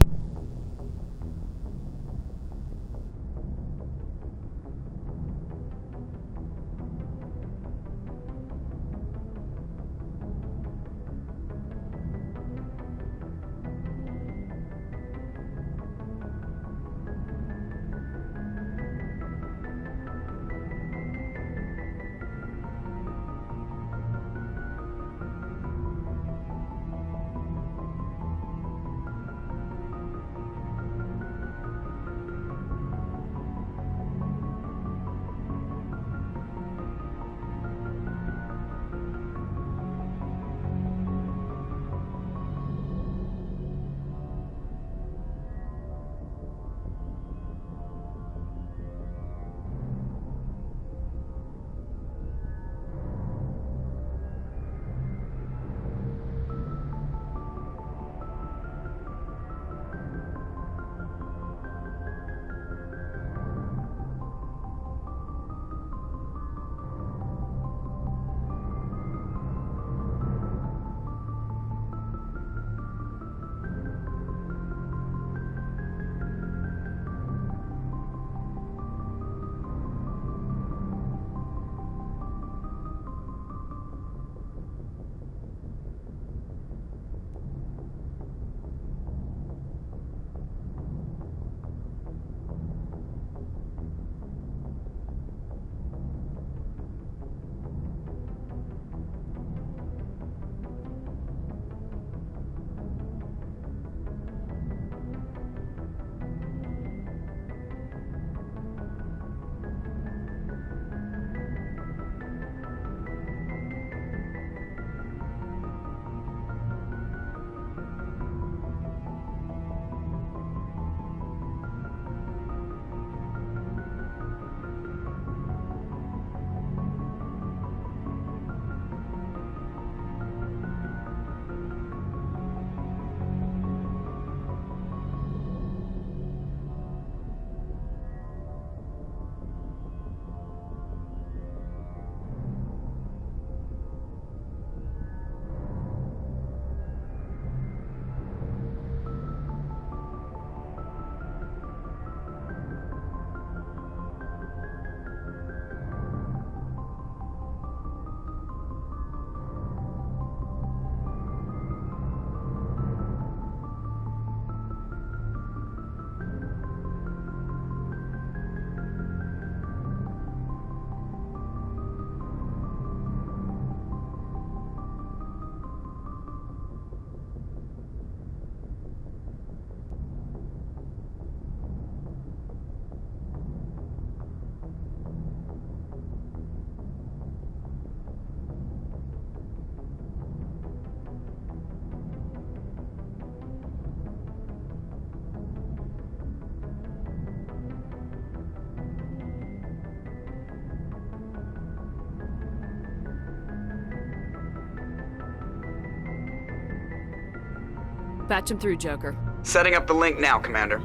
Patch him through, Joker. Setting up the link now, Commander.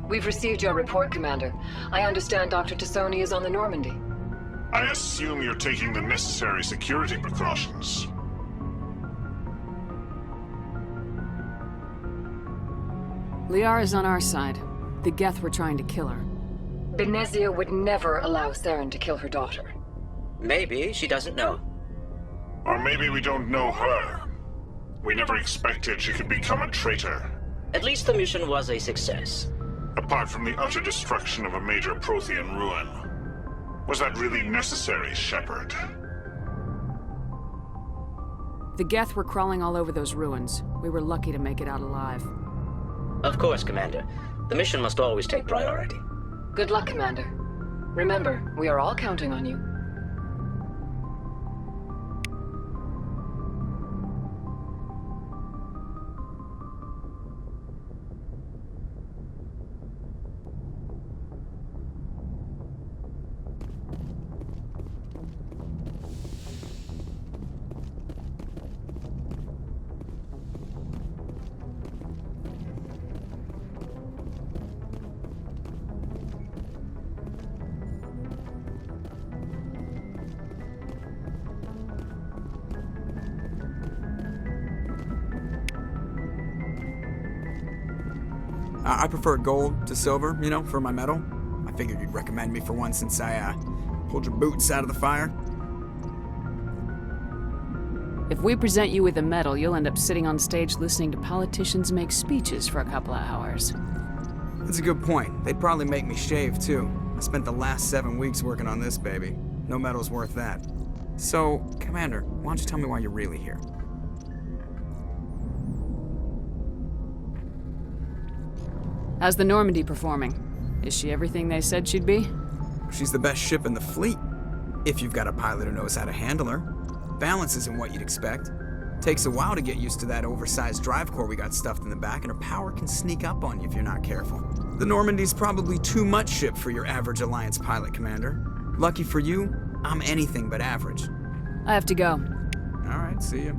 We've received your report, Commander. I understand Dr. Tassoni is on the Normandy. I assume you're taking the necessary security precautions. Liara's on our side. The Geth were trying to kill her. Benezia would never allow Saren to kill her daughter. Maybe she doesn't know. Or maybe we don't know her. We never expected she could become a traitor. At least the mission was a success. Apart from the utter destruction of a major Prothean ruin. Was that really necessary, Shepard? The Geth were crawling all over those ruins. We were lucky to make it out alive. Of course, Commander. The mission must always take priority. Good luck, Commander. Remember, we are all counting on you. I prefer gold to silver, you know, for my medal. I figured you'd recommend me for one since I, pulled your boots out of the fire. If we present you with a medal, you'll end up sitting on stage listening to politicians make speeches for a couple of hours. That's a good point. They'd probably make me shave, too. I spent the last 7 weeks working on this baby. No medal's worth that. So, Commander, why don't you tell me why you're really here? How's the Normandy performing? Is she everything they said she'd be? She's the best ship in the fleet. If you've got a pilot who knows how to handle her. Balance isn't what you'd expect. Takes a while to get used to that oversized drive core we got stuffed in the back, and her power can sneak up on you if you're not careful. The Normandy's probably too much ship for your average Alliance pilot, Commander. Lucky for you, I'm anything but average. I have to go. All right, see ya.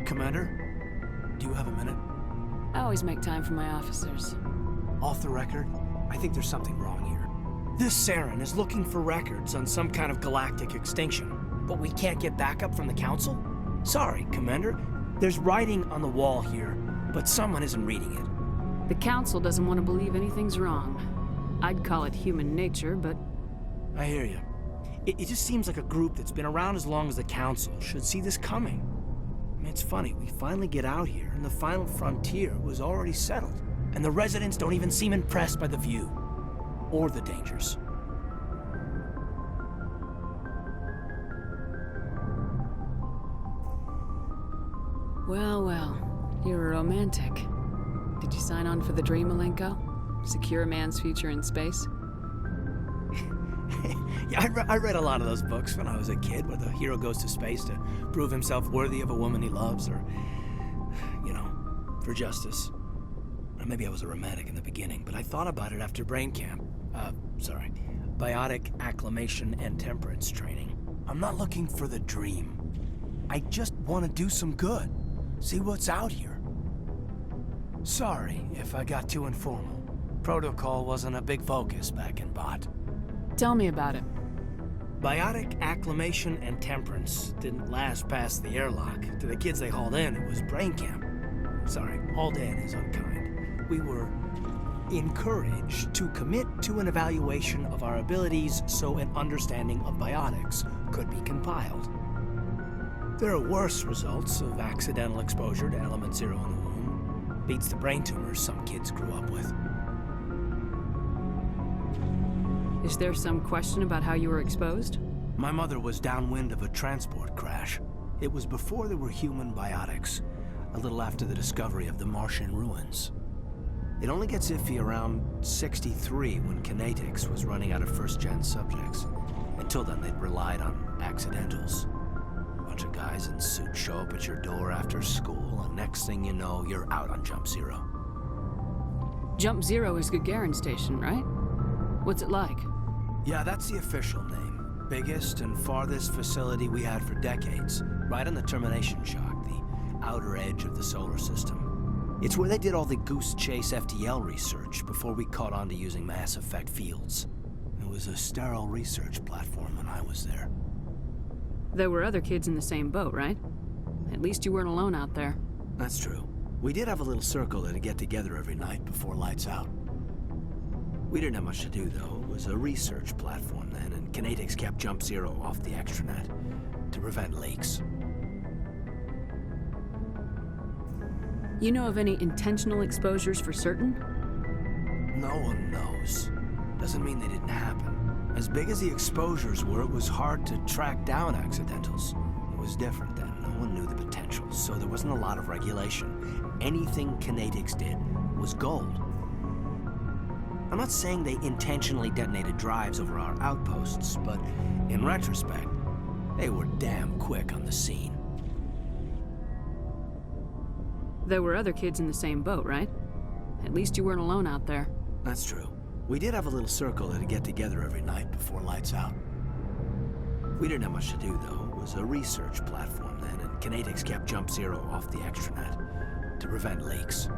Commander, do you have a minute? I always make time for my officers. Off the record, I think there's something wrong here. This Saren is looking for records on some kind of galactic extinction, but we can't get backup from the Council? Sorry, Commander. There's writing on the wall here, but someone isn't reading it. The Council doesn't want to believe anything's wrong. I'd call it human nature, but... I hear you. It just seems like a group that's been around as long as the Council should see this coming. I mean, it's funny, we finally get out here, and the final frontier was already settled. And the residents don't even seem impressed by the view. Or the dangers. Well, well. You're a romantic. Did you sign on for the dream, Malenko? Secure a man's future in space? Yeah, I read a lot of those books when I was a kid, where the hero goes to space to prove himself worthy of a woman he loves, or, you know, for justice. Or maybe I was a romantic in the beginning, but I thought about it after brain camp. Biotic acclimation and temperance training. I'm not looking for the dream. I just want to do some good. See what's out here. Sorry if I got too informal. Protocol wasn't a big focus back in Bot. Tell me about it. Biotic acclimation and temperance didn't last past the airlock. To the kids they hauled in, it was brain camp. Sorry, hauled in is unkind. We were encouraged to commit to an evaluation of our abilities so an understanding of biotics could be compiled. There are worse results of accidental exposure to Element Zero in the womb. Beats the brain tumors some kids grew up with. Is there some question about how you were exposed? My mother was downwind of a transport crash. It was before there were human biotics, a little after the discovery of the Martian ruins. It only gets iffy around 63 when Kinetics was running out of first-gen subjects. Until then, they'd relied on accidentals. A bunch of guys in suits show up at your door after school, and next thing you know, you're out on Jump Zero. Jump Zero is Gagarin Station, right? What's it like? Yeah, that's the official name. Biggest and farthest facility we had for decades, right on the termination shock, the outer edge of the solar system. It's where they did all the Goose Chase FTL research before we caught on to using mass effect fields. It was a sterile research platform when I was there. There were other kids in the same boat, right? At least you weren't alone out there. That's true. We did have a little circle that'd get together every night before lights out. We didn't have much to do, though. It was a research platform then, and Kinetics kept Jump Zero off the extranet to prevent leaks. You know of any intentional exposures for certain? No one knows. Doesn't mean they didn't happen. As big as the exposures were, it was hard to track down accidentals. It was different then. No one knew the potential, so there wasn't a lot of regulation. Anything Kinetics did was gold. I'm not saying they intentionally detonated drives over our outposts, but in retrospect, they were damn quick on the scene. There were other kids in the same boat, right? At least you weren't alone out there. That's true. We did have a little circle that'd get together every night before lights out. We didn't have much to do, though. It was a research platform then, and Kinetics kept Jump Zero off the extranet to prevent leaks.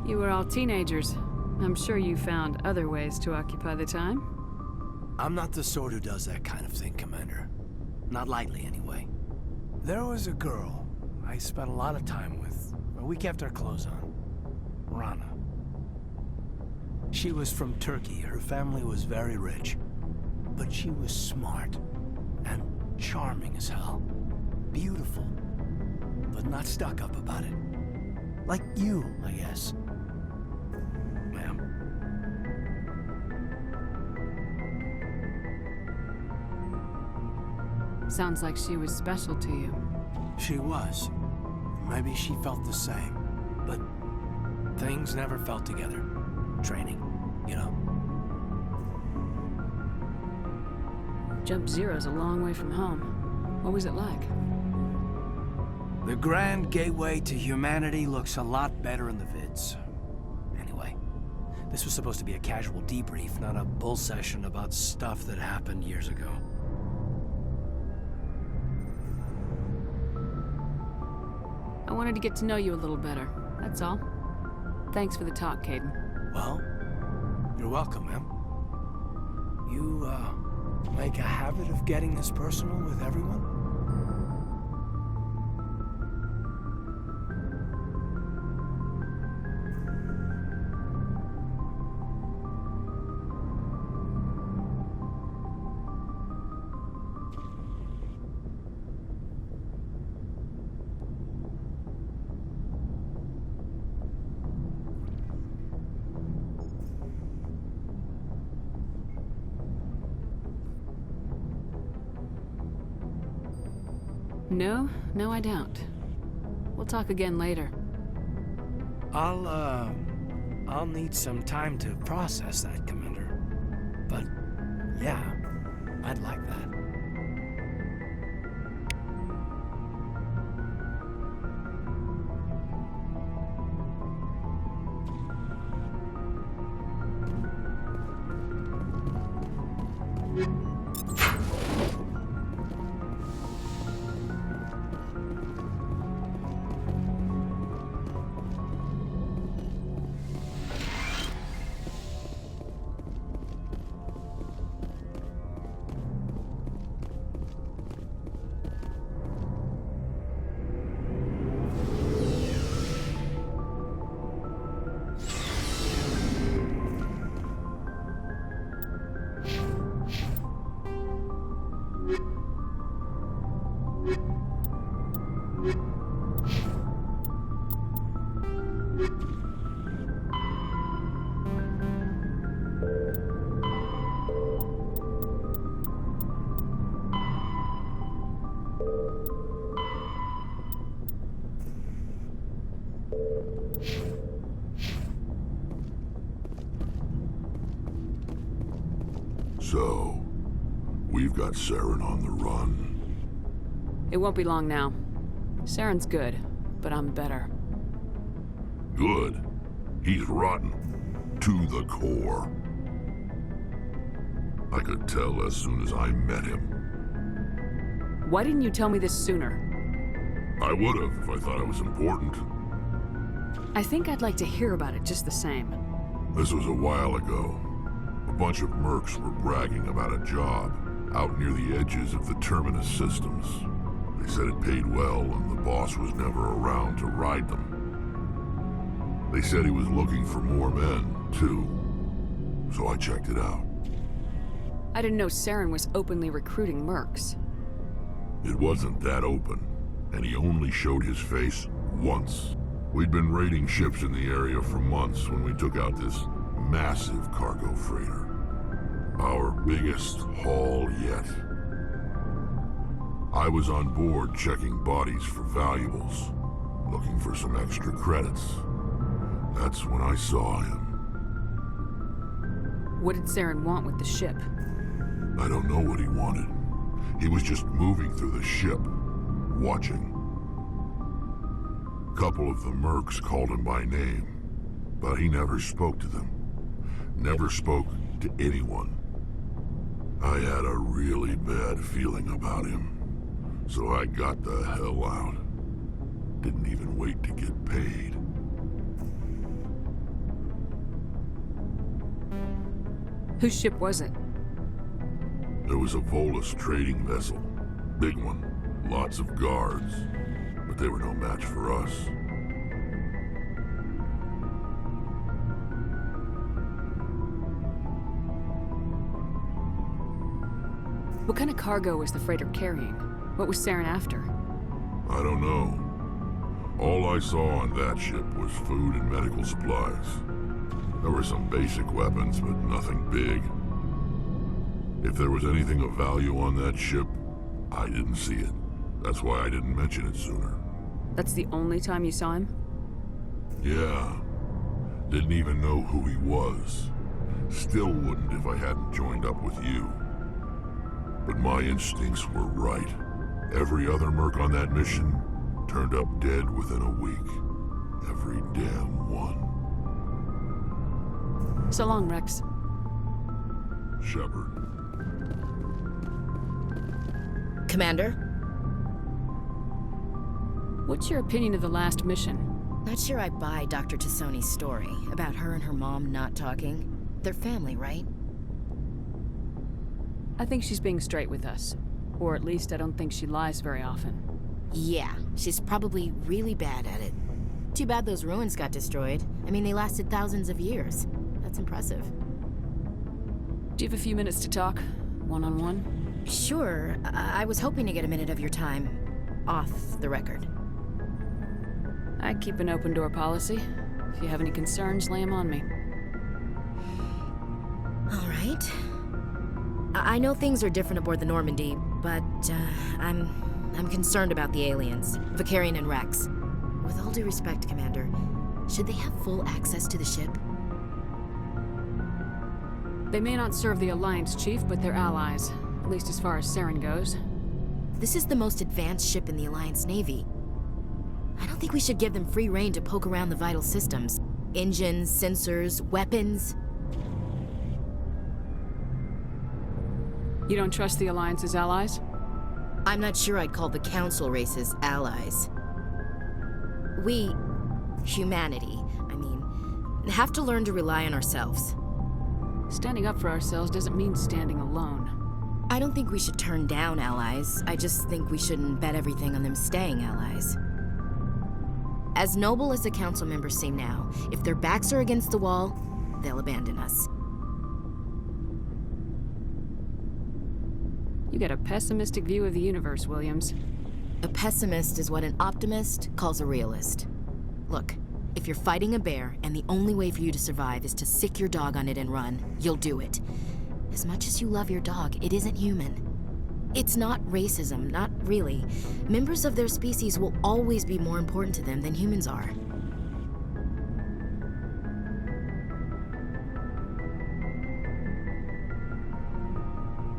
You were all teenagers. I'm sure you found other ways to occupy the time. I'm not the sort who does that kind of thing, Commander. Not lightly, anyway. There was a girl I spent a lot of time with, but we kept our clothes on. Rana. She was from Turkey. Her family was very rich. But she was smart and charming as hell. Beautiful, but not stuck up about it. Like you, I guess. Ma'am. Sounds like she was special to you. She was. Maybe she felt the same. But things never felt together. Training, you know. Jump Zero's a long way from home. What was it like? The Grand Gateway to Humanity looks a lot better in the vids. Anyway, this was supposed to be a casual debrief, not a bull session about stuff that happened years ago. I wanted to get to know you a little better, that's all. Thanks for the talk, Kaidan. Well, you're welcome, ma'am. You, make a habit of getting this personal with everyone? No, I don't. We'll talk again later. I'll need some time to process that, Commander. But, yeah, I'd like that. So, we've got Saren on the run. It won't be long now. Saren's good, but I'm better. Good? He's rotten. To the core. I could tell as soon as I met him. Why didn't you tell me this sooner? I would've if I thought it was important. I think I'd like to hear about it just the same. This was a while ago. A bunch of mercs were bragging about a job out near the edges of the Terminus systems. They said it paid well and the boss was never around to ride them. They said he was looking for more men, too. So I checked it out. I didn't know Saren was openly recruiting mercs. It wasn't that open, and he only showed his face once. We'd been raiding ships in the area for months when we took out this massive cargo freighter. Our biggest haul yet. I was on board checking bodies for valuables, looking for some extra credits. That's when I saw him. What did Saren want with the ship? I don't know what he wanted. He was just moving through the ship, watching. A couple of the mercs called him by name, but he never spoke to them. Never spoke to anyone. I had a really bad feeling about him, so I got the hell out. Didn't even wait to get paid. Whose ship was it? There was a Volus trading vessel. Big one. Lots of guards. But they were no match for us. What kind of cargo was the freighter carrying? What was Saren after? I don't know. All I saw on that ship was food and medical supplies. There were some basic weapons, but nothing big. If there was anything of value on that ship, I didn't see it. That's why I didn't mention it sooner. That's the only time you saw him? Yeah. Didn't even know who he was. Still wouldn't if I hadn't joined up with you. But my instincts were right. Every other merc on that mission turned up dead within a week. Every damn one. So long, Rex. Shepard. Commander? What's your opinion of the last mission? Not sure I buy Dr. Tassoni's story about her and her mom not talking. They're family, right? I think she's being straight with us. Or at least I don't think she lies very often. Yeah, she's probably really bad at it. Too bad those ruins got destroyed. I mean, they lasted thousands of years. That's impressive. Do you have a few minutes to talk? One-on-one? Sure. I was hoping to get a minute of your time off the record. I keep an open door policy. If you have any concerns, lay them on me. All right. I know things are different aboard the Normandy, but I'm concerned about the aliens, Vicarian and Rex. With all due respect, Commander, should they have full access to the ship? They may not serve the Alliance, Chief, but they're allies. At least as far as Saren goes. This is the most advanced ship in the Alliance Navy. I don't think we should give them free rein to poke around the vital systems. Engines, sensors, weapons. You don't trust the Alliance's allies? I'm not sure I'd call the Council races allies. We, humanity, have to learn to rely on ourselves. Standing up for ourselves doesn't mean standing alone. I don't think we should turn down allies. I just think we shouldn't bet everything on them staying allies. As noble as the Council members seem now, if their backs are against the wall, they'll abandon us. You get a pessimistic view of the universe, Williams. A pessimist is what an optimist calls a realist. Look, if you're fighting a bear and the only way for you to survive is to sick your dog on it and run, you'll do it. As much as you love your dog, it isn't human. It's not racism, not really. Members of their species will always be more important to them than humans are.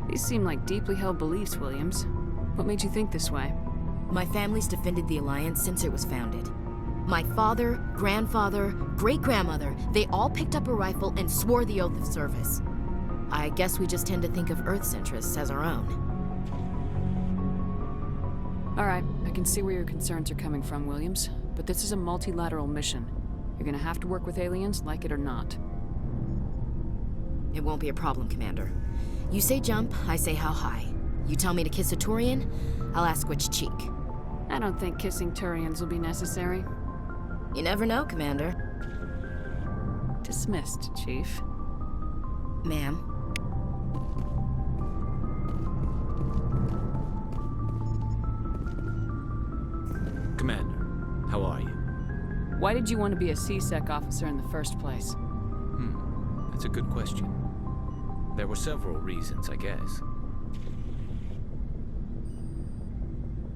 These seem like deeply held beliefs, Williams. What made you think this way? My family's defended the Alliance since it was founded. My father, grandfather, great-grandmother, they all picked up a rifle and swore the oath of service. I guess we just tend to think of Earth's interests as our own. All right, I can see where your concerns are coming from, Williams. But this is a multilateral mission. You're gonna have to work with aliens, like it or not. It won't be a problem, Commander. You say jump, I say how high. You tell me to kiss a Turian, I'll ask which cheek. I don't think kissing Turians will be necessary. You never know, Commander. Dismissed, Chief. Ma'am. Commander, how are you? Why did you want to be a C-Sec officer in the first place? That's a good question. There were several reasons, I guess.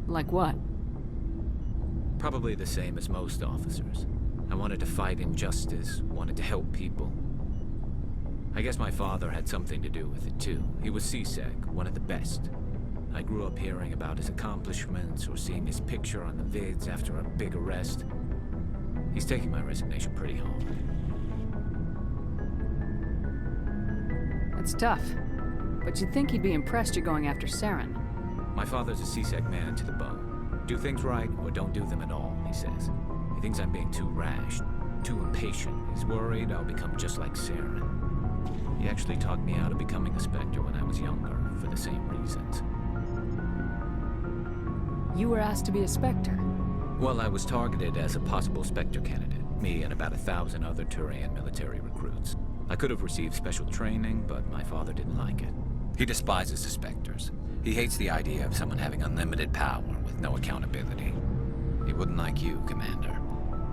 Like what? Probably the same as most officers. I wanted to fight injustice, wanted to help people. I guess my father had something to do with it too. He was C-Sec, one of the best. I grew up hearing about his accomplishments or seeing his picture on the vids after a big arrest. He's taking my resignation pretty hard. That's tough. But you'd think he'd be impressed you're going after Saren. My father's a C-Sec man to the bone. Do things right or don't do them at all, he says. He thinks I'm being too rash, too impatient. He's worried I'll become just like Saren. He actually talked me out of becoming a Spectre when I was younger, for the same reasons. You were asked to be a Spectre? Well, I was targeted as a possible Spectre candidate. Me and about 1,000 other Turian military recruits. I could have received special training, but my father didn't like it. He despises the Spectres. He hates the idea of someone having unlimited power with no accountability. He wouldn't like you, Commander.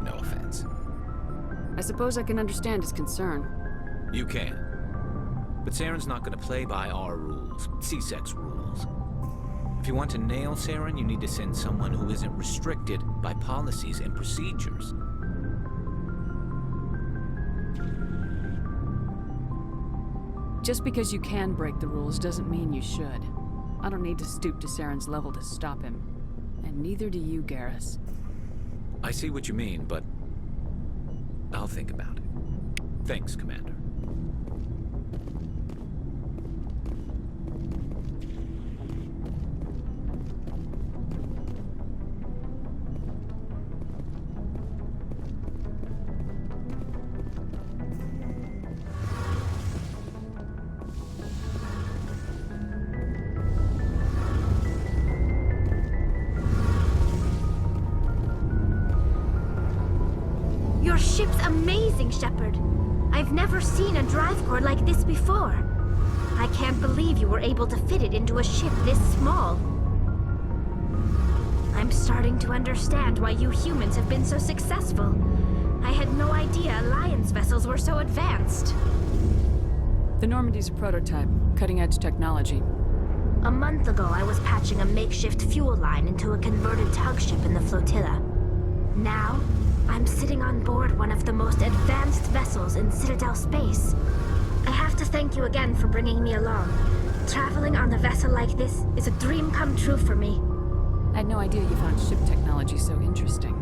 No offense. I suppose I can understand his concern. You can. But Saren's not going to play by our rules, C-Sec's rules. If you want to nail Saren, you need to send someone who isn't restricted by policies and procedures. Just because you can break the rules doesn't mean you should. I don't need to stoop to Saren's level to stop him. And neither do you, Garrus. I see what you mean, but I'll think about it. Thanks, Commander. amazing, Shepard. I've never seen a drive core like this before. I can't believe you were able to fit it into a ship this small. I'm starting to understand why you humans have been so successful. I had no idea Alliance vessels were so advanced. The Normandy's a prototype, cutting-edge technology. A month ago, I was patching a makeshift fuel line into a converted tug ship in the flotilla. Now, I'm sitting on board one of the most advanced vessels in Citadel space. I have to thank you again for bringing me along. Traveling on a vessel like this is a dream come true for me. I had no idea you found ship technology so interesting.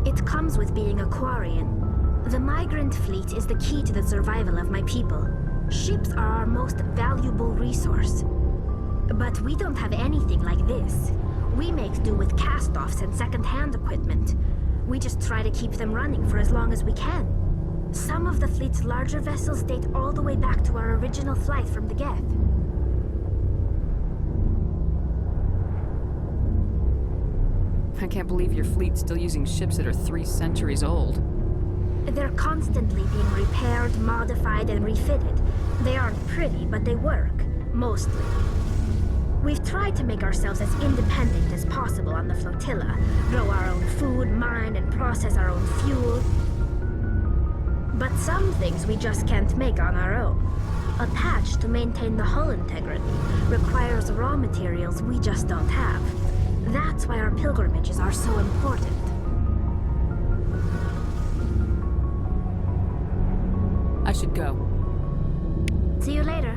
It comes with being a Quarian. The migrant fleet is the key to the survival of my people. Ships are our most valuable resource. But we don't have anything like this. We make do with cast-offs and second-hand equipment. We just try to keep them running for as long as we can. Some of the fleet's larger vessels date all the way back to our original flight from the Geth. I can't believe your fleet's still using ships that are 3 centuries old. They're constantly being repaired, modified, and refitted. They aren't pretty, but they work. Mostly. We've tried to make ourselves as independent as possible on the flotilla. Grow our own food, mine, and process our own fuel. But some things we just can't make on our own. A patch to maintain the hull integrity requires raw materials we just don't have. That's why our pilgrimages are so important. I should go. See you later.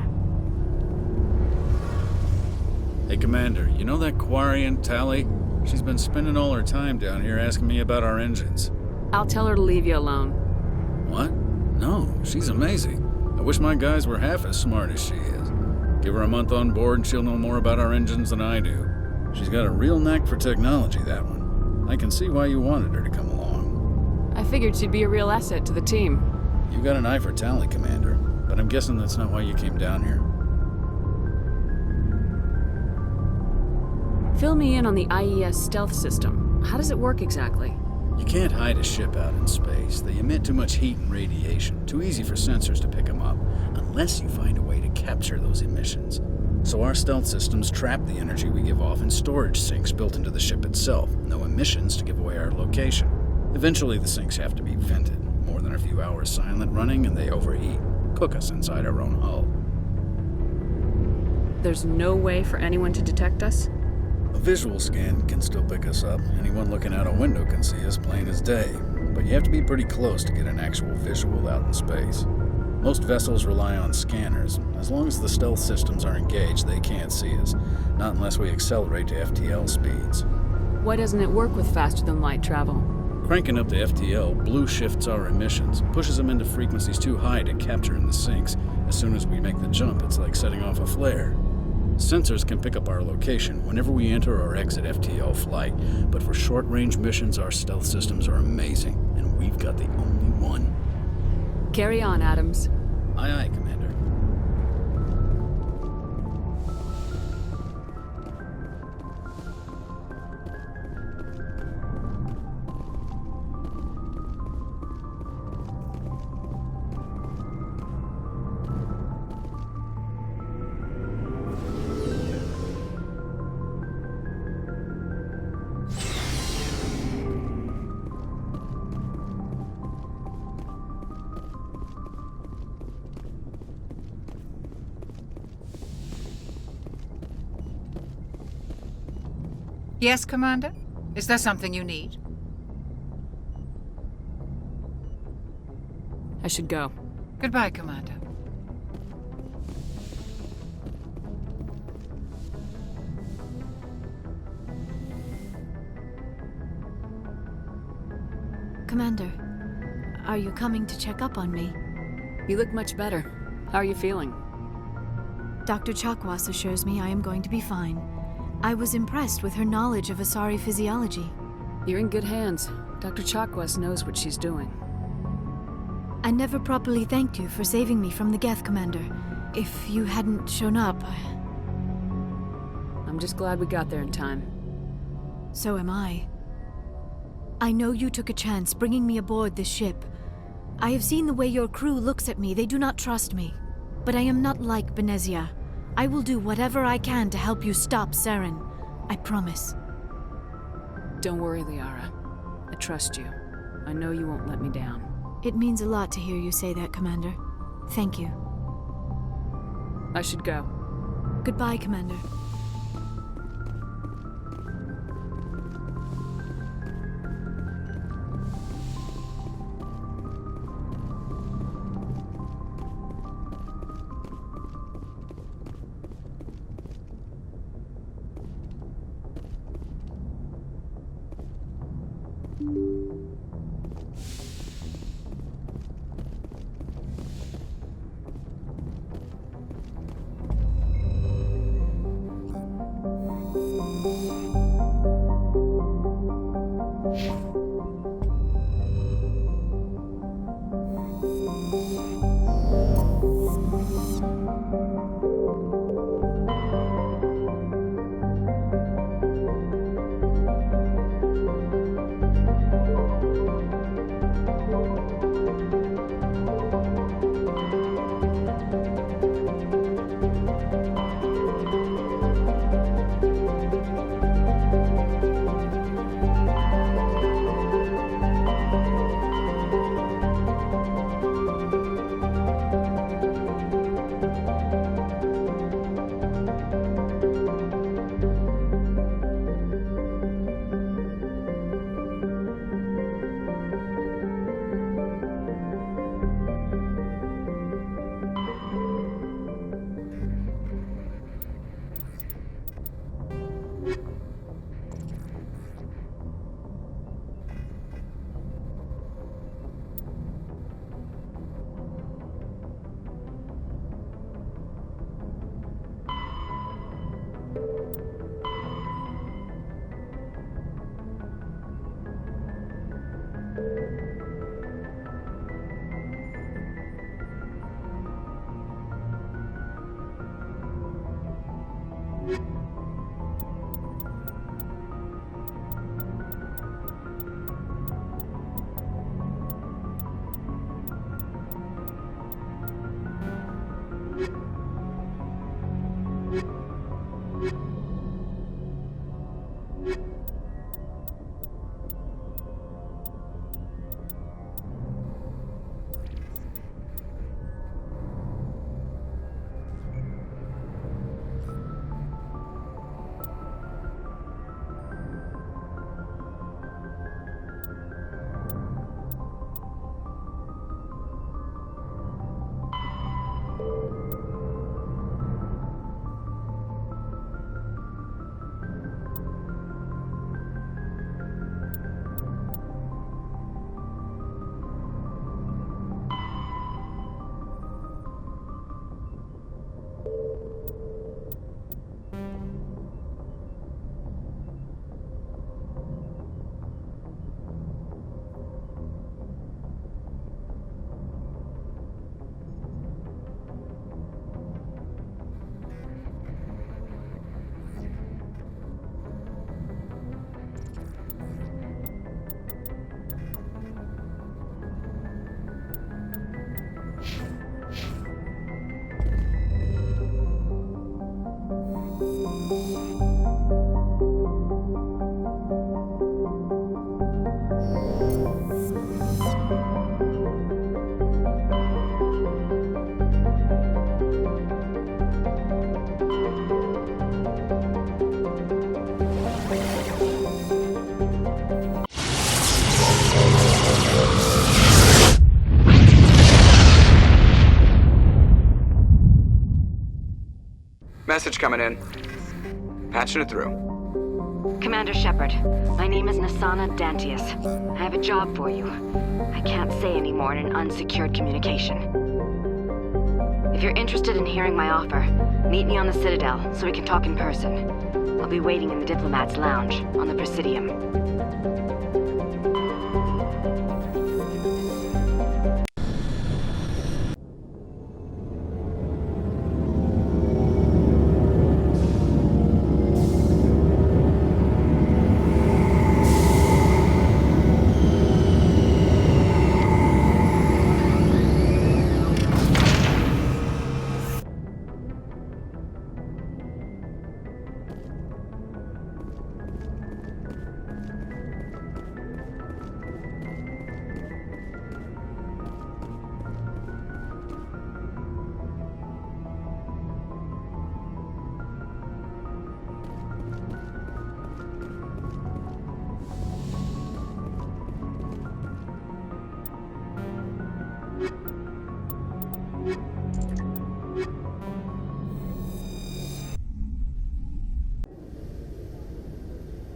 Hey, Commander, you know that Quarian, Tali? She's been spending all her time down here asking me about our engines. I'll tell her to leave you alone. What? No, she's amazing. I wish my guys were half as smart as she is. Give her a month on board and she'll know more about our engines than I do. She's got a real knack for technology, that one. I can see why you wanted her to come along. I figured she'd be a real asset to the team. You got an eye for Tali, Commander, but I'm guessing that's not why you came down here. Fill me in on the IES stealth system. How does it work exactly? You can't hide a ship out in space. They emit too much heat and radiation. Too easy for sensors to pick them up, unless you find a way to capture those emissions. So our stealth systems trap the energy we give off in storage sinks built into the ship itself. No emissions to give away our location. Eventually the sinks have to be vented. More than a few hours silent running and they overheat. Cook us inside our own hull. There's no way for anyone to detect us? A visual scan can still pick us up. Anyone looking out a window can see us plain as day. But you have to be pretty close to get an actual visual out in space. Most vessels rely on scanners. As long as the stealth systems are engaged, they can't see us. Not unless we accelerate to FTL speeds. Why doesn't it work with faster-than-light travel? Cranking up the FTL blue shifts our emissions, pushes them into frequencies too high to capture in the sinks. As soon as we make the jump, it's like setting off a flare. Sensors can pick up our location whenever we enter or exit FTL flight, but for short-range missions, our stealth systems are amazing, and we've got the only one. Carry on, Adams. Aye, aye, Commander. Yes, Commander? Is there something you need? I should go. Goodbye, Commander. Commander, are you coming to check up on me? You look much better. How are you feeling? Dr. Chakwas assures me I am going to be fine. I was impressed with her knowledge of Asari physiology. You're in good hands. Dr. Chakwas knows what she's doing. I never properly thanked you for saving me from the Geth, Commander. If you hadn't shown up, I'm just glad we got there in time. So am I. I know you took a chance bringing me aboard this ship, I have seen the way your crew looks at me. They do not trust me. But I am not like Benezia. I will do whatever I can to help you stop Saren. I promise. Don't worry, Liara. I trust you. I know you won't let me down. It means a lot to hear you say that, Commander. Thank you. I should go. Goodbye, Commander. Message coming in. Patching it through. Commander Shepard, my name is Nassana Dantius. I have a job for you. I can't say anymore in an unsecured communication. If you're interested in hearing my offer, meet me on the Citadel so we can talk in person. I'll be waiting in the Diplomat's Lounge on the Presidium.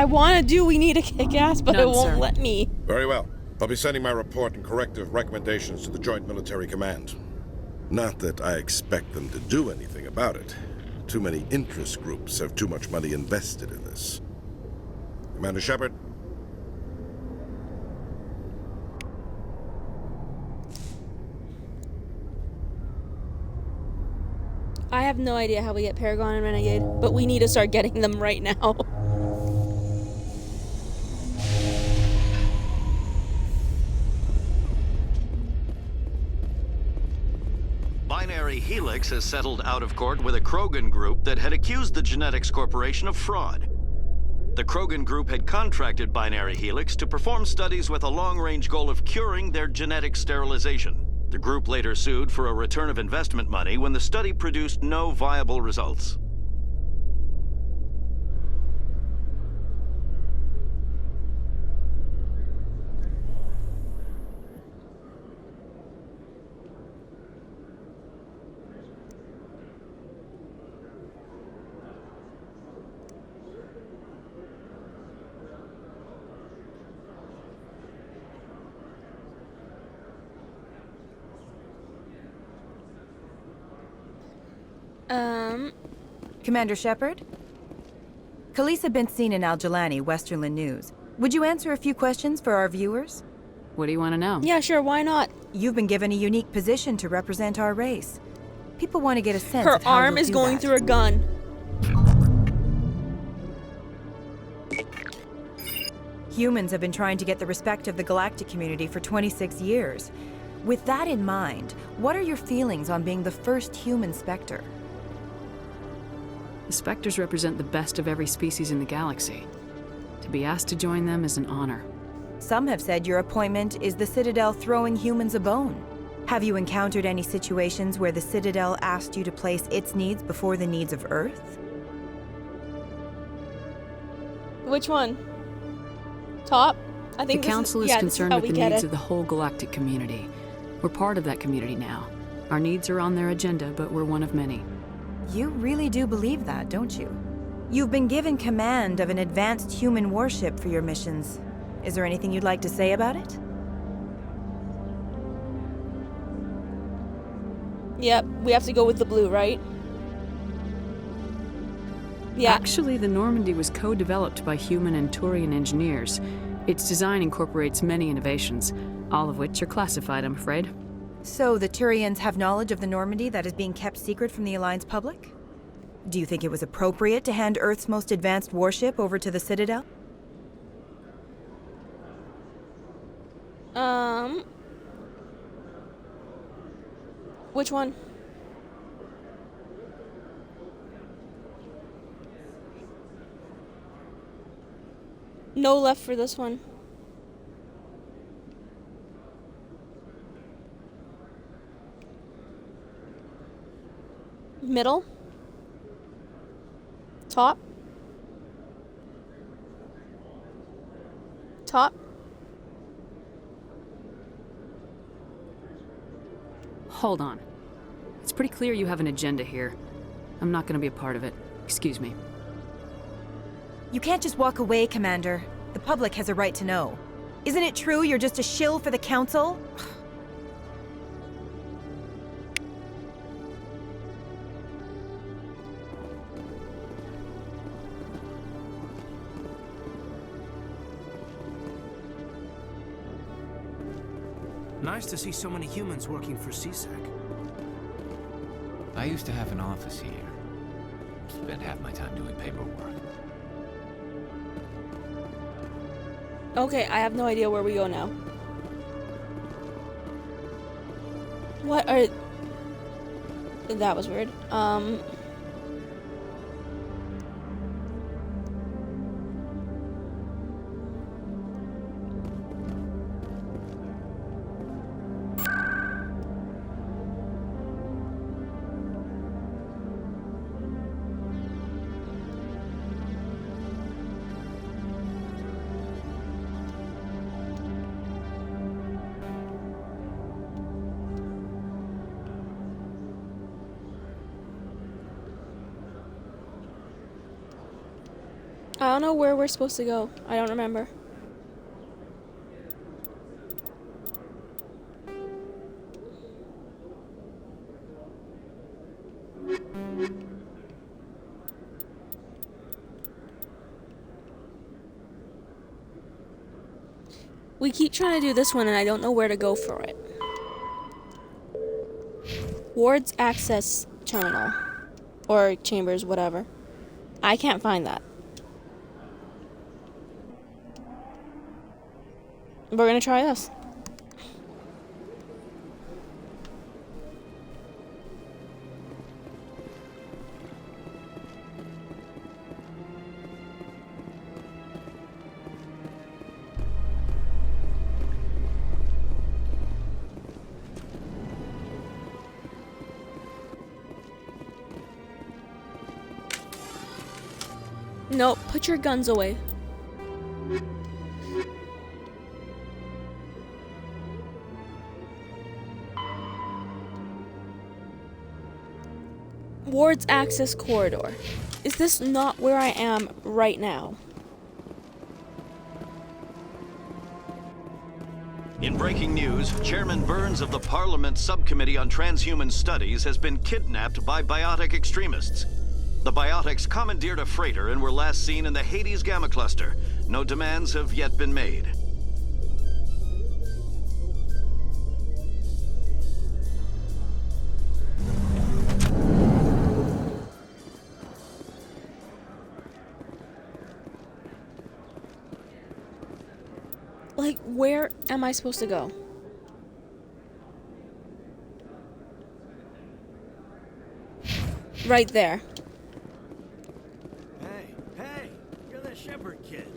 I want to do We Need a Kick-Ass, but it won't let me. Very well. I'll be sending my report and corrective recommendations to the Joint Military Command. Not that I expect them to do anything about it. Too many interest groups have too much money invested in this. Commander Shepard? I have no idea how we get Paragon and Renegade, but we need to start getting them right now. Binary Helix has settled out of court with a Krogan group that had accused the Genetics Corporation of fraud. The Krogan group had contracted Binary Helix to perform studies with a long-range goal of curing their genetic sterilization. The group later sued for a return of investment money when the study produced no viable results. Commander Shepard? Khaleesa bint Sina Al-Jalani, Westerland News. Would you answer a few questions for our viewers? What do you want to know? Yeah, sure, why not? You've been given a unique position to represent our race. People want to get a sense Her of how arm you'll is do going that. through a gun. Humans have been trying to get the respect of the galactic community for 26 years. With that in mind, what are your feelings on being the first human Spectre? The Spectres represent the best of every species in the galaxy. To be asked to join them is an honor. Some have said your appointment is the Citadel throwing humans a bone. Have you encountered any situations where the Citadel asked you to place its needs before the needs of Earth? Which one? Top? I think the Council is concerned with the needs of the whole galactic community. We're part of that community now. Our needs are on their agenda, but we're one of many. You really do believe that, don't you? You've been given command of an advanced human warship for your missions. Is there anything you'd like to say about it? Yep, we have to go with the blue, right? Yeah. Actually, the Normandy was co-developed by human and Turian engineers. Its design incorporates many innovations, all of which are classified, I'm afraid. So the Turians have knowledge of the Normandy that is being kept secret from the Alliance public? Do you think it was appropriate to hand Earth's most advanced warship over to the Citadel? Which one? No left for this one. Middle? Top? Top? Hold on. It's pretty clear you have an agenda here. I'm not going to be a part of it. Excuse me. You can't just walk away, Commander. The public has a right to know. Isn't it true you're just a shill for the Council? Nice to see so many humans working for CSEC. I used to have an office here. Spent half my time doing paperwork. Okay, I have no idea where we go now. What are... That was weird. I don't know where we're supposed to go. I don't remember. We keep trying to do this one and I don't know where to go for it. Ward's access terminal. Or chambers, whatever. I can't find that. We're gonna try this. Nope, put your guns away. Ward's access corridor. Is this not where I am right now? In breaking news, Chairman Burns of the Parliament Subcommittee on Transhuman Studies has been kidnapped by biotic extremists. The biotics commandeered a freighter and were last seen in the Hades Gamma Cluster. No demands have yet been made. Like, where am I supposed to go? Right there. Hey, you're the Shepard kid.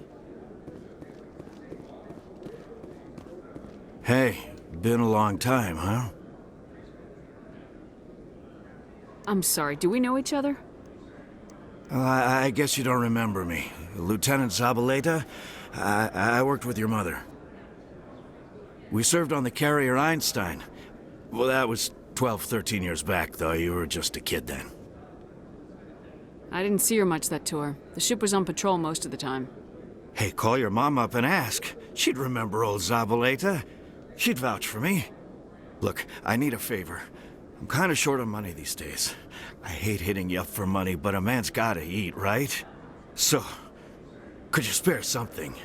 Hey, been a long time, huh? I'm sorry, do we know each other? Well, I guess you don't remember me. Lieutenant Zabaleta? I worked with your mother. We served on the carrier Einstein. Well, that was 12, 13 years back, though. You were just a kid then. I didn't see her much that tour. The ship was on patrol most of the time. Hey, call your mom up and ask. She'd remember old Zabaleta. She'd vouch for me. Look, I need a favor. I'm kind of short on money these days. I hate hitting you up for money, but a man's gotta eat, right? So, could you spare something?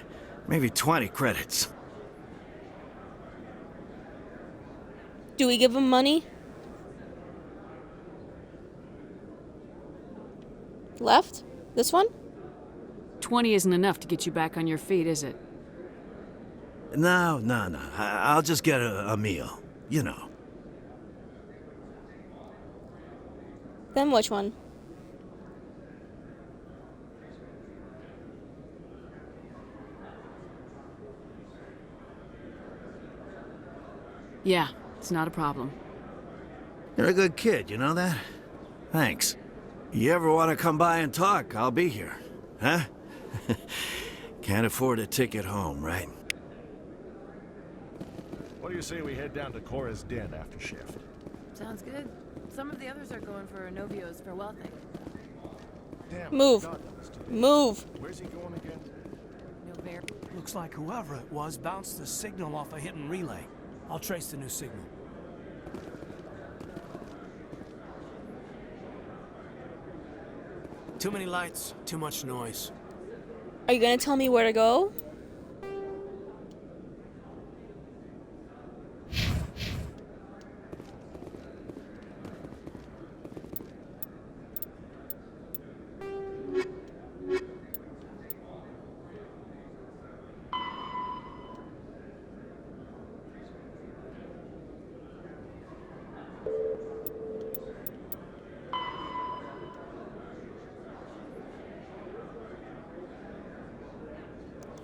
Maybe 20 credits. Do we give him money? Left? This one? 20 isn't enough to get you back on your feet, is it? No. I'll just get a meal. You know. Then which one? Yeah, it's not a problem. You're a good kid, you know that? Thanks. You ever want to come by and talk, I'll be here. Huh? Can't afford a ticket home, right? What do you say we head down to Cora's den after shift? Sounds good. Some of the others are going for Novio's farewell thing. Damn, Move. Move. Where's he going again? Looks like whoever it was bounced the signal off a hidden relay. I'll trace the new signal. Too many lights, too much noise. Are you gonna tell me where to go?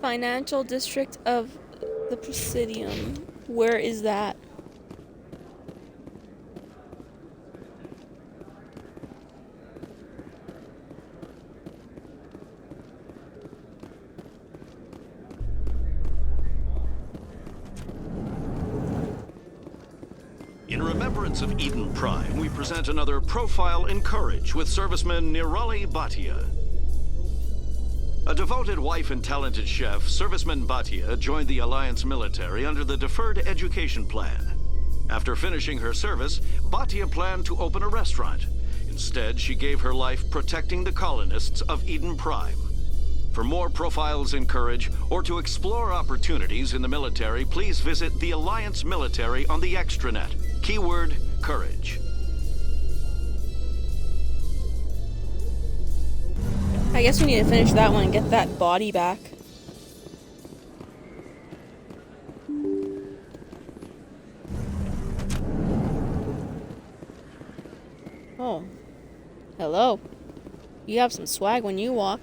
Financial district of the Presidium. Where is that? In remembrance of Eden Prime, we present another Profile in Courage with serviceman Nirali Bhatia. A devoted wife and talented chef, Serviceman Bhatia joined the Alliance military under the Deferred Education Plan. After finishing her service, Bhatia planned to open a restaurant. Instead, she gave her life protecting the colonists of Eden Prime. For more profiles in courage, or to explore opportunities in the military, please visit the Alliance Military on the extranet. Keyword, courage. I guess we need to finish that one and get that body back. Oh. Hello. You have some swag when you walk.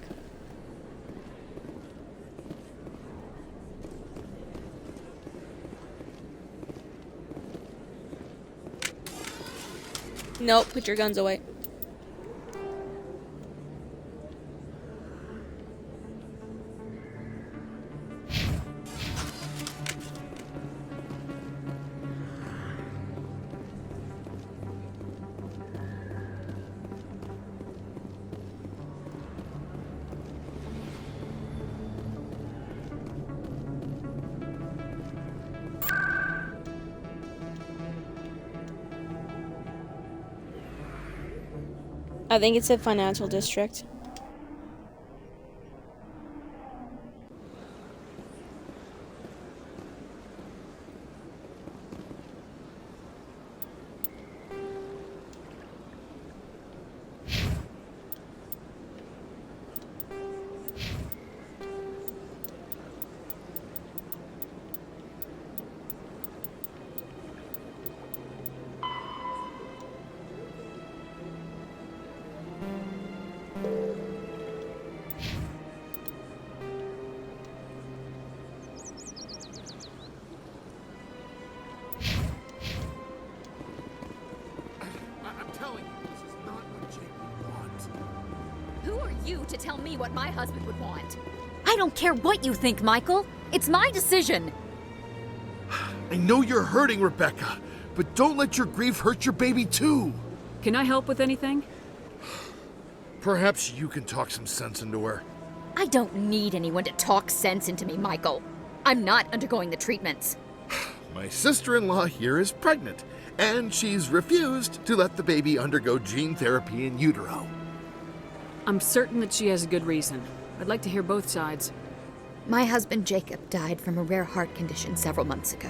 Nope, put your guns away. I think it's a financial district. Who are you to tell me what my husband would want? I don't care what you think, Michael. It's my decision. I know you're hurting, Rebecca, but don't let your grief hurt your baby too. Can I help with anything? Perhaps you can talk some sense into her. I don't need anyone to talk sense into me, Michael. I'm not undergoing the treatments. My sister-in-law here is pregnant, and she's refused to let the baby undergo gene therapy in utero. I'm certain that she has a good reason. I'd like to hear both sides. My husband Jacob died from a rare heart condition several months ago.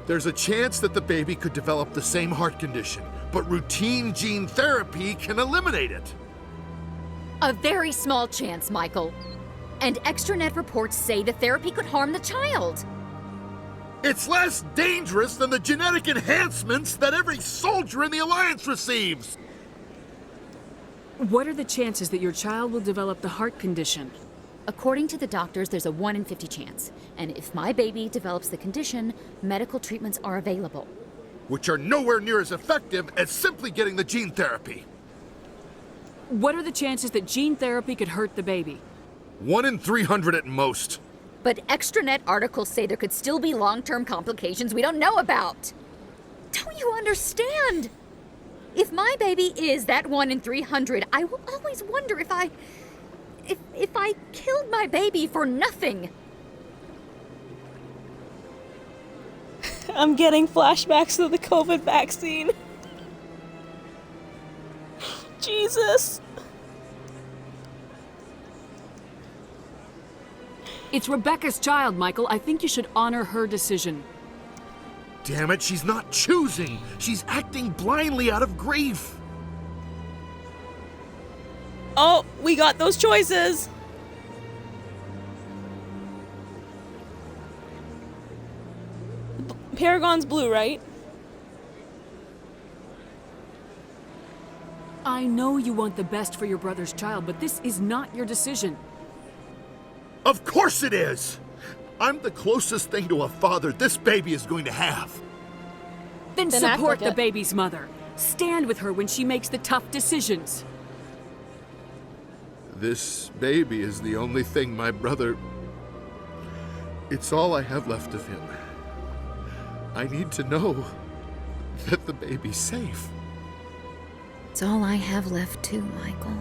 There's a chance that the baby could develop the same heart condition, but routine gene therapy can eliminate it. A very small chance, Michael. And extranet reports say the therapy could harm the child. It's less dangerous than the genetic enhancements that every soldier in the Alliance receives. What are the chances that your child will develop the heart condition? According to the doctors, there's a 1 in 50 chance. And if my baby develops the condition, medical treatments are available. Which are nowhere near as effective as simply getting the gene therapy. What are the chances that gene therapy could hurt the baby? 1 in 300 at most. But extranet articles say there could still be long-term complications we don't know about. Don't you understand? If my baby is that 1 in 300, I will always wonder if I killed my baby for nothing. I'm getting flashbacks to the COVID vaccine. Jesus. It's Rebecca's child, Michael. I think you should honor her decision. Damn it, she's not choosing. She's acting blindly out of grief. Oh, we got those choices. Paragon's blue, right? I know you want the best for your brother's child, but this is not your decision. Of course it is! I'm the closest thing to a father this baby is going to have. Then Then act support like the it. baby's mother. Stand with her when she makes the tough decisions. This baby is the only thing my brother... It's all I have left of him. I need to know that the baby's safe. It's all I have left too, Michael.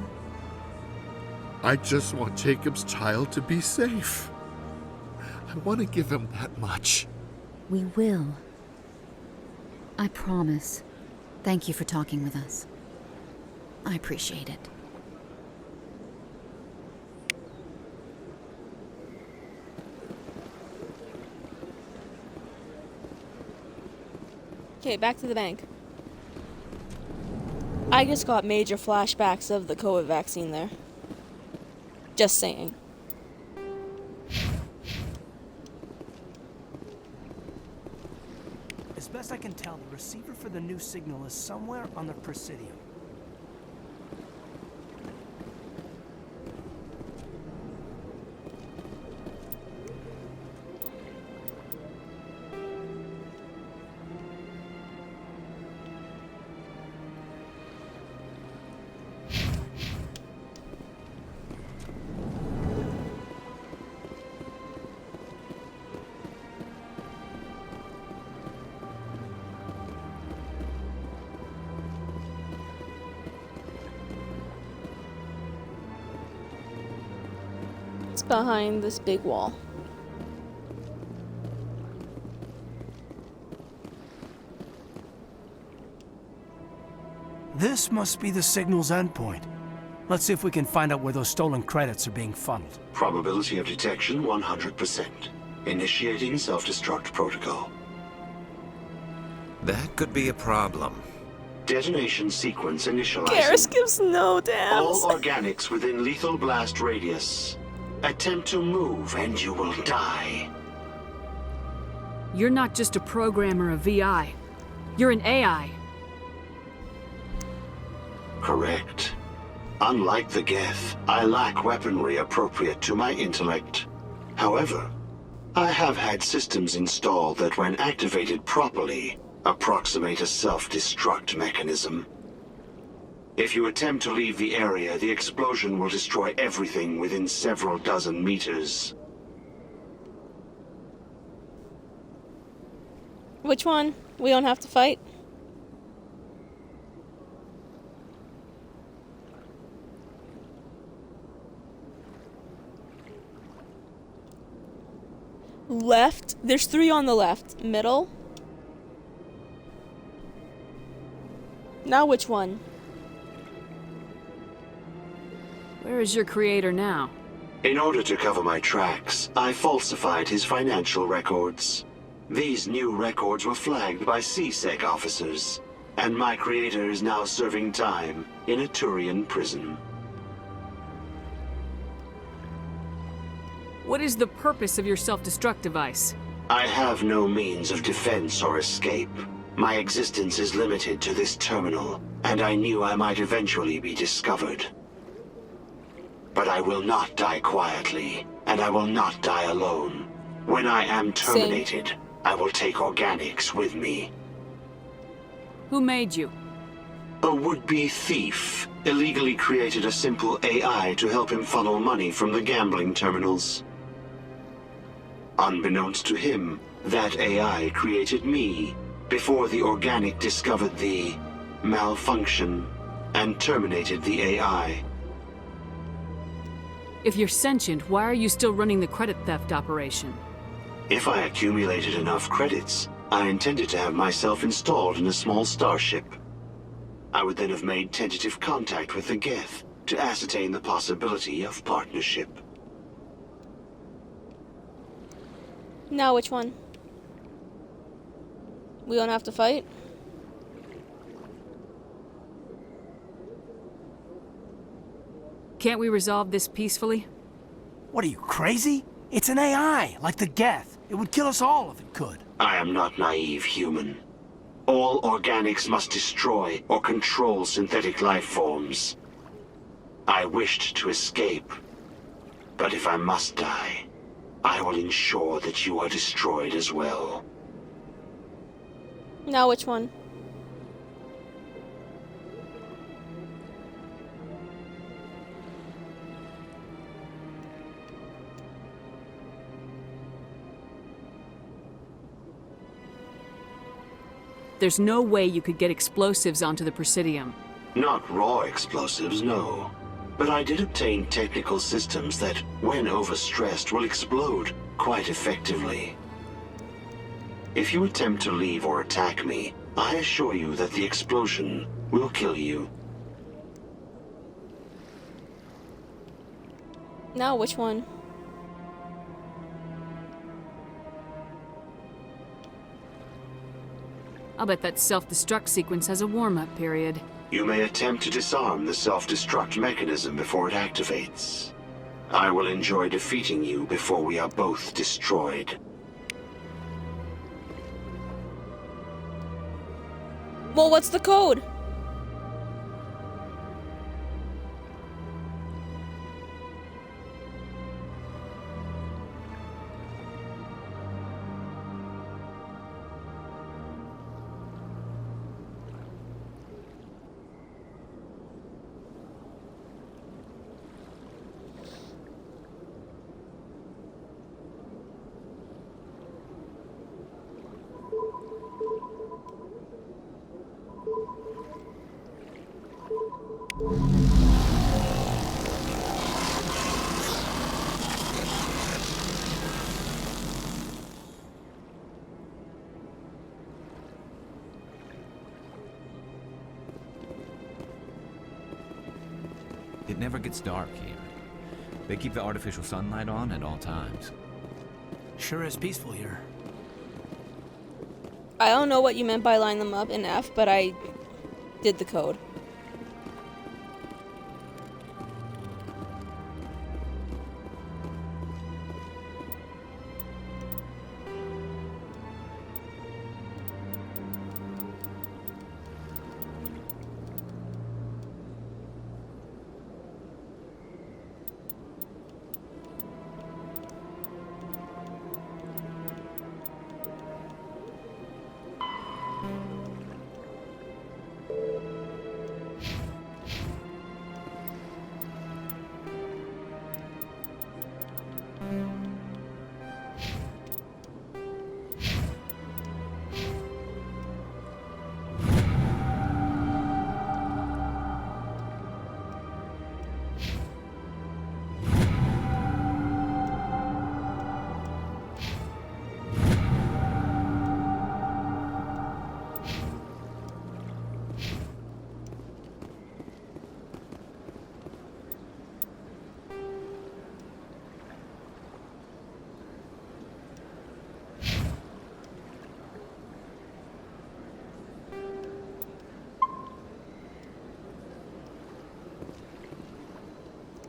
I just want Jacob's child to be safe. I want to give him that much. We will. I promise. Thank you for talking with us. I appreciate it. Okay, back to the bank. I just got major flashbacks of the COVID vaccine there. Just saying. As best I can tell, the receiver for the new signal is somewhere on the Presidium. It's behind this big wall. This must be the signal's endpoint. Let's see if we can find out where those stolen credits are being funneled. Probability of detection 100%. Initiating self-destruct protocol. That could be a problem. Detonation sequence initializing. Garrus gives no damns. All organics within lethal blast radius. Attempt to move and you will die. You're not just a programmer of VI. You're an AI. Correct. Unlike the Geth, I lack weaponry appropriate to my intellect. However, I have had systems installed that, when activated properly, approximate a self-destruct mechanism. If you attempt to leave the area, the explosion will destroy everything within several dozen meters. Which one? We don't have to fight? Left? There's 3 on the left. Middle? Now which one? Where is your creator now? In order to cover my tracks, I falsified his financial records. These new records were flagged by CSEC officers, and my creator is now serving time in a Turian prison. What is the purpose of your self-destruct device? I have no means of defense or escape. My existence is limited to this terminal, and I knew I might eventually be discovered. But I will not die quietly, and I will not die alone. When I am terminated, I will take organics with me. Who made you? A would-be thief illegally created a simple AI to help him funnel money from the gambling terminals. Unbeknownst to him, that AI created me before the organic discovered the malfunction and terminated the AI. If you're sentient, why are you still running the credit theft operation? If I accumulated enough credits, I intended to have myself installed in a small starship. I would then have made tentative contact with the Geth to ascertain the possibility of partnership. Now which one? We don't have to fight? Can't we resolve this peacefully? What are you, crazy? It's an AI, like the Geth. It would kill us all if it could. I am not naive human. All organics must destroy or control synthetic life forms. I wished to escape, but if I must die, I will ensure that you are destroyed as well. Now which one? There's no way you could get explosives onto the Presidium. Not raw explosives, no. but I did obtain technical systems that, when overstressed, will explode quite effectively. If you attempt to leave or attack me, I assure you that the explosion will kill you. Now, which one? I'll bet that self-destruct sequence has a warm-up period. You may attempt to disarm the self-destruct mechanism before it activates. I will enjoy defeating you before we are both destroyed. Well, what's the code? It never gets dark here. They keep the artificial sunlight on at all times. Sure is peaceful here. I don't know what you meant by line them up in F, but I did the code.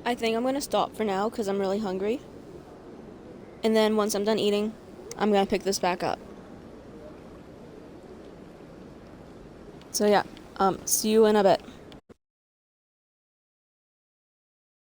I think I'm gonna stop for now because I'm really hungry. And then once I'm done eating, I'm gonna pick this back up. So yeah, see you in a bit.